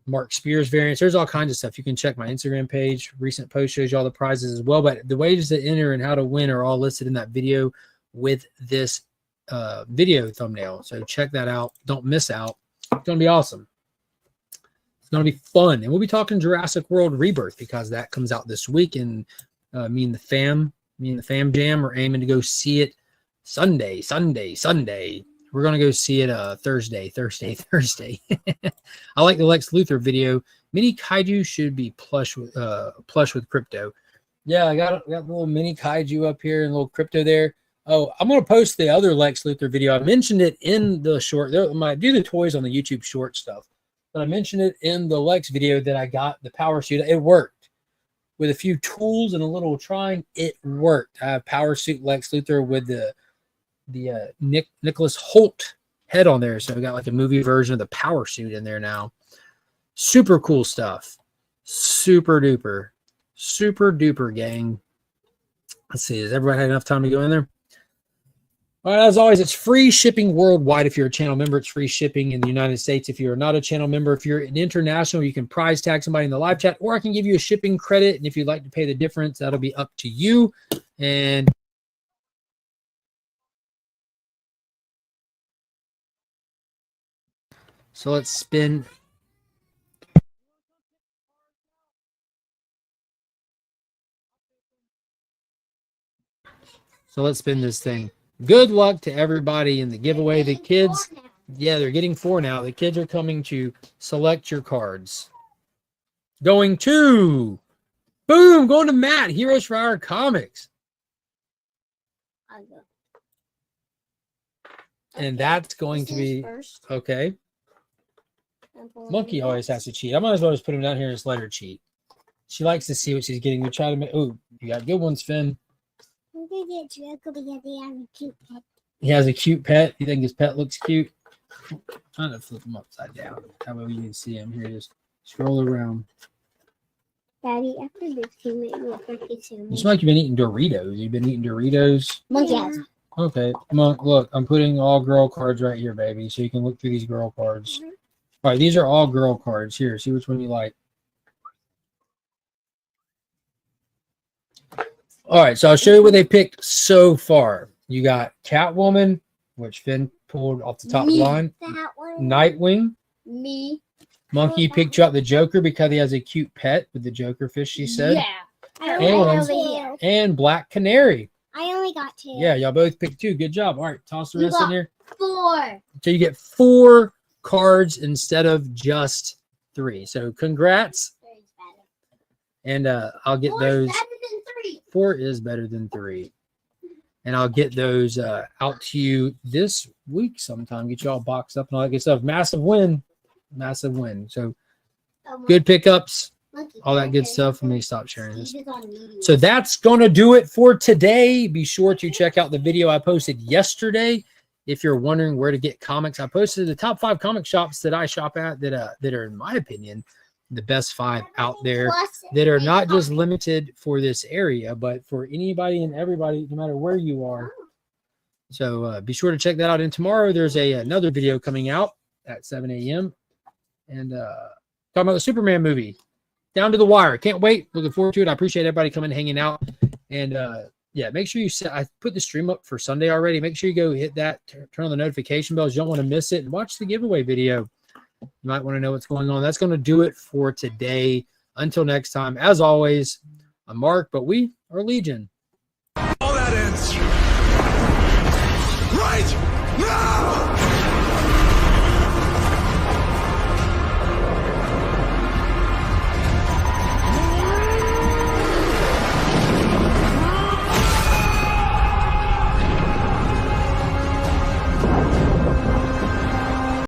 Mark Spears variants. There's all kinds of stuff. You can check my Instagram page. Recent post shows you all the prizes as well. But the ways to enter and how to win are all listed in that video with this video thumbnail. So check that out. Don't miss out. It's going to be awesome. It's going to be fun. And we'll be talking Jurassic World Rebirth because that comes out this week. And me and the fam jam are aiming to go see it Sunday. We're going to go see it Thursday. I like the Lex Luthor video. Mini Kaiju should be plush with Crypto. Yeah, I got a little mini Kaiju up here and a little Crypto there. Oh, I'm going to post the other Lex Luthor video. I mentioned it in the short. I might do the toys on the YouTube short stuff. But I mentioned it in the Lex video that I got the power suit. It worked. With a few tools and a little trying, it worked. I have power suit Lex Luthor with the Nicholas Hoult head on there. So I got like a movie version of the power suit in there now. Super cool stuff. Super duper gang. Let's see. Has everybody had enough time to go in there? All right, as always, it's free shipping worldwide. If you're a channel member, it's free shipping in the United States. If you're not a channel member, if you're an international, you can prize tag somebody in the live chat, or I can give you a shipping credit. And if you'd like to pay the difference, that'll be up to you. And so let's spin. So let's spin this thing. Good luck to everybody in the giveaway. The kids, yeah, they're getting 4 now. The kids are coming to select your cards. Going to, boom, going to Matt, Heroes for Our Comics. And that's going to be, okay. Monkey always has to cheat. I might as well just put him down here and just let her cheat. She likes to see what she's getting. We try to make. Oh, you got good ones, Finn. I'm gonna get Draco because he has a cute pet. He has a cute pet. You think his pet looks cute? I'm trying to flip him upside down. That way you can see him. Here, just scroll around. Daddy, after this, can you make me a turkey sandwich? It's like you've been eating Doritos. You've been eating Doritos. Monkey has. Okay, Monk, look, I'm putting all girl cards right here, baby, so you can look through these girl cards. All right, these are all girl cards. Here, see which one you like. All right, so I'll show you what they picked so far. You got Catwoman, which Finn pulled off the top line. That one. Nightwing. Me. Monkey picked you up the Joker because he has a cute pet with the Joker fish, she said. Yeah. I only got over here. And Black Canary. I only got 2. Yeah, y'all both picked 2. Good job. All right, toss the rest in here. 4. So you get 4 cards instead of just 3. So congrats. And I'll get those. 4 is better than 3. And I'll get those out to you this week sometime. Get you all boxed up and all that good stuff. Massive win. Massive win. So good pickups. All that good stuff. Let me stop sharing this. So that's going to do it for today. Be sure to check out the video I posted yesterday. If you're wondering where to get comics, I posted the top 5 comic shops that I shop at that are, in my opinion, the best 5 out there that are not just limited for this area, but for anybody and everybody, no matter where you are. So be sure to check that out. And tomorrow there's another video coming out at 7 a.m. And talking about the Superman movie. Down to the wire. Can't wait. Looking forward to it. I appreciate everybody coming and hanging out. And yeah, make sure you set. I put the stream up for Sunday already. Make sure you go hit that, turn on the notification bells. You don't want to miss it. And watch the giveaway video. You might want to know what's going on. That's going to do it for today. Until next time, as always, I'm Mark, but we are Legion. All that ends right now!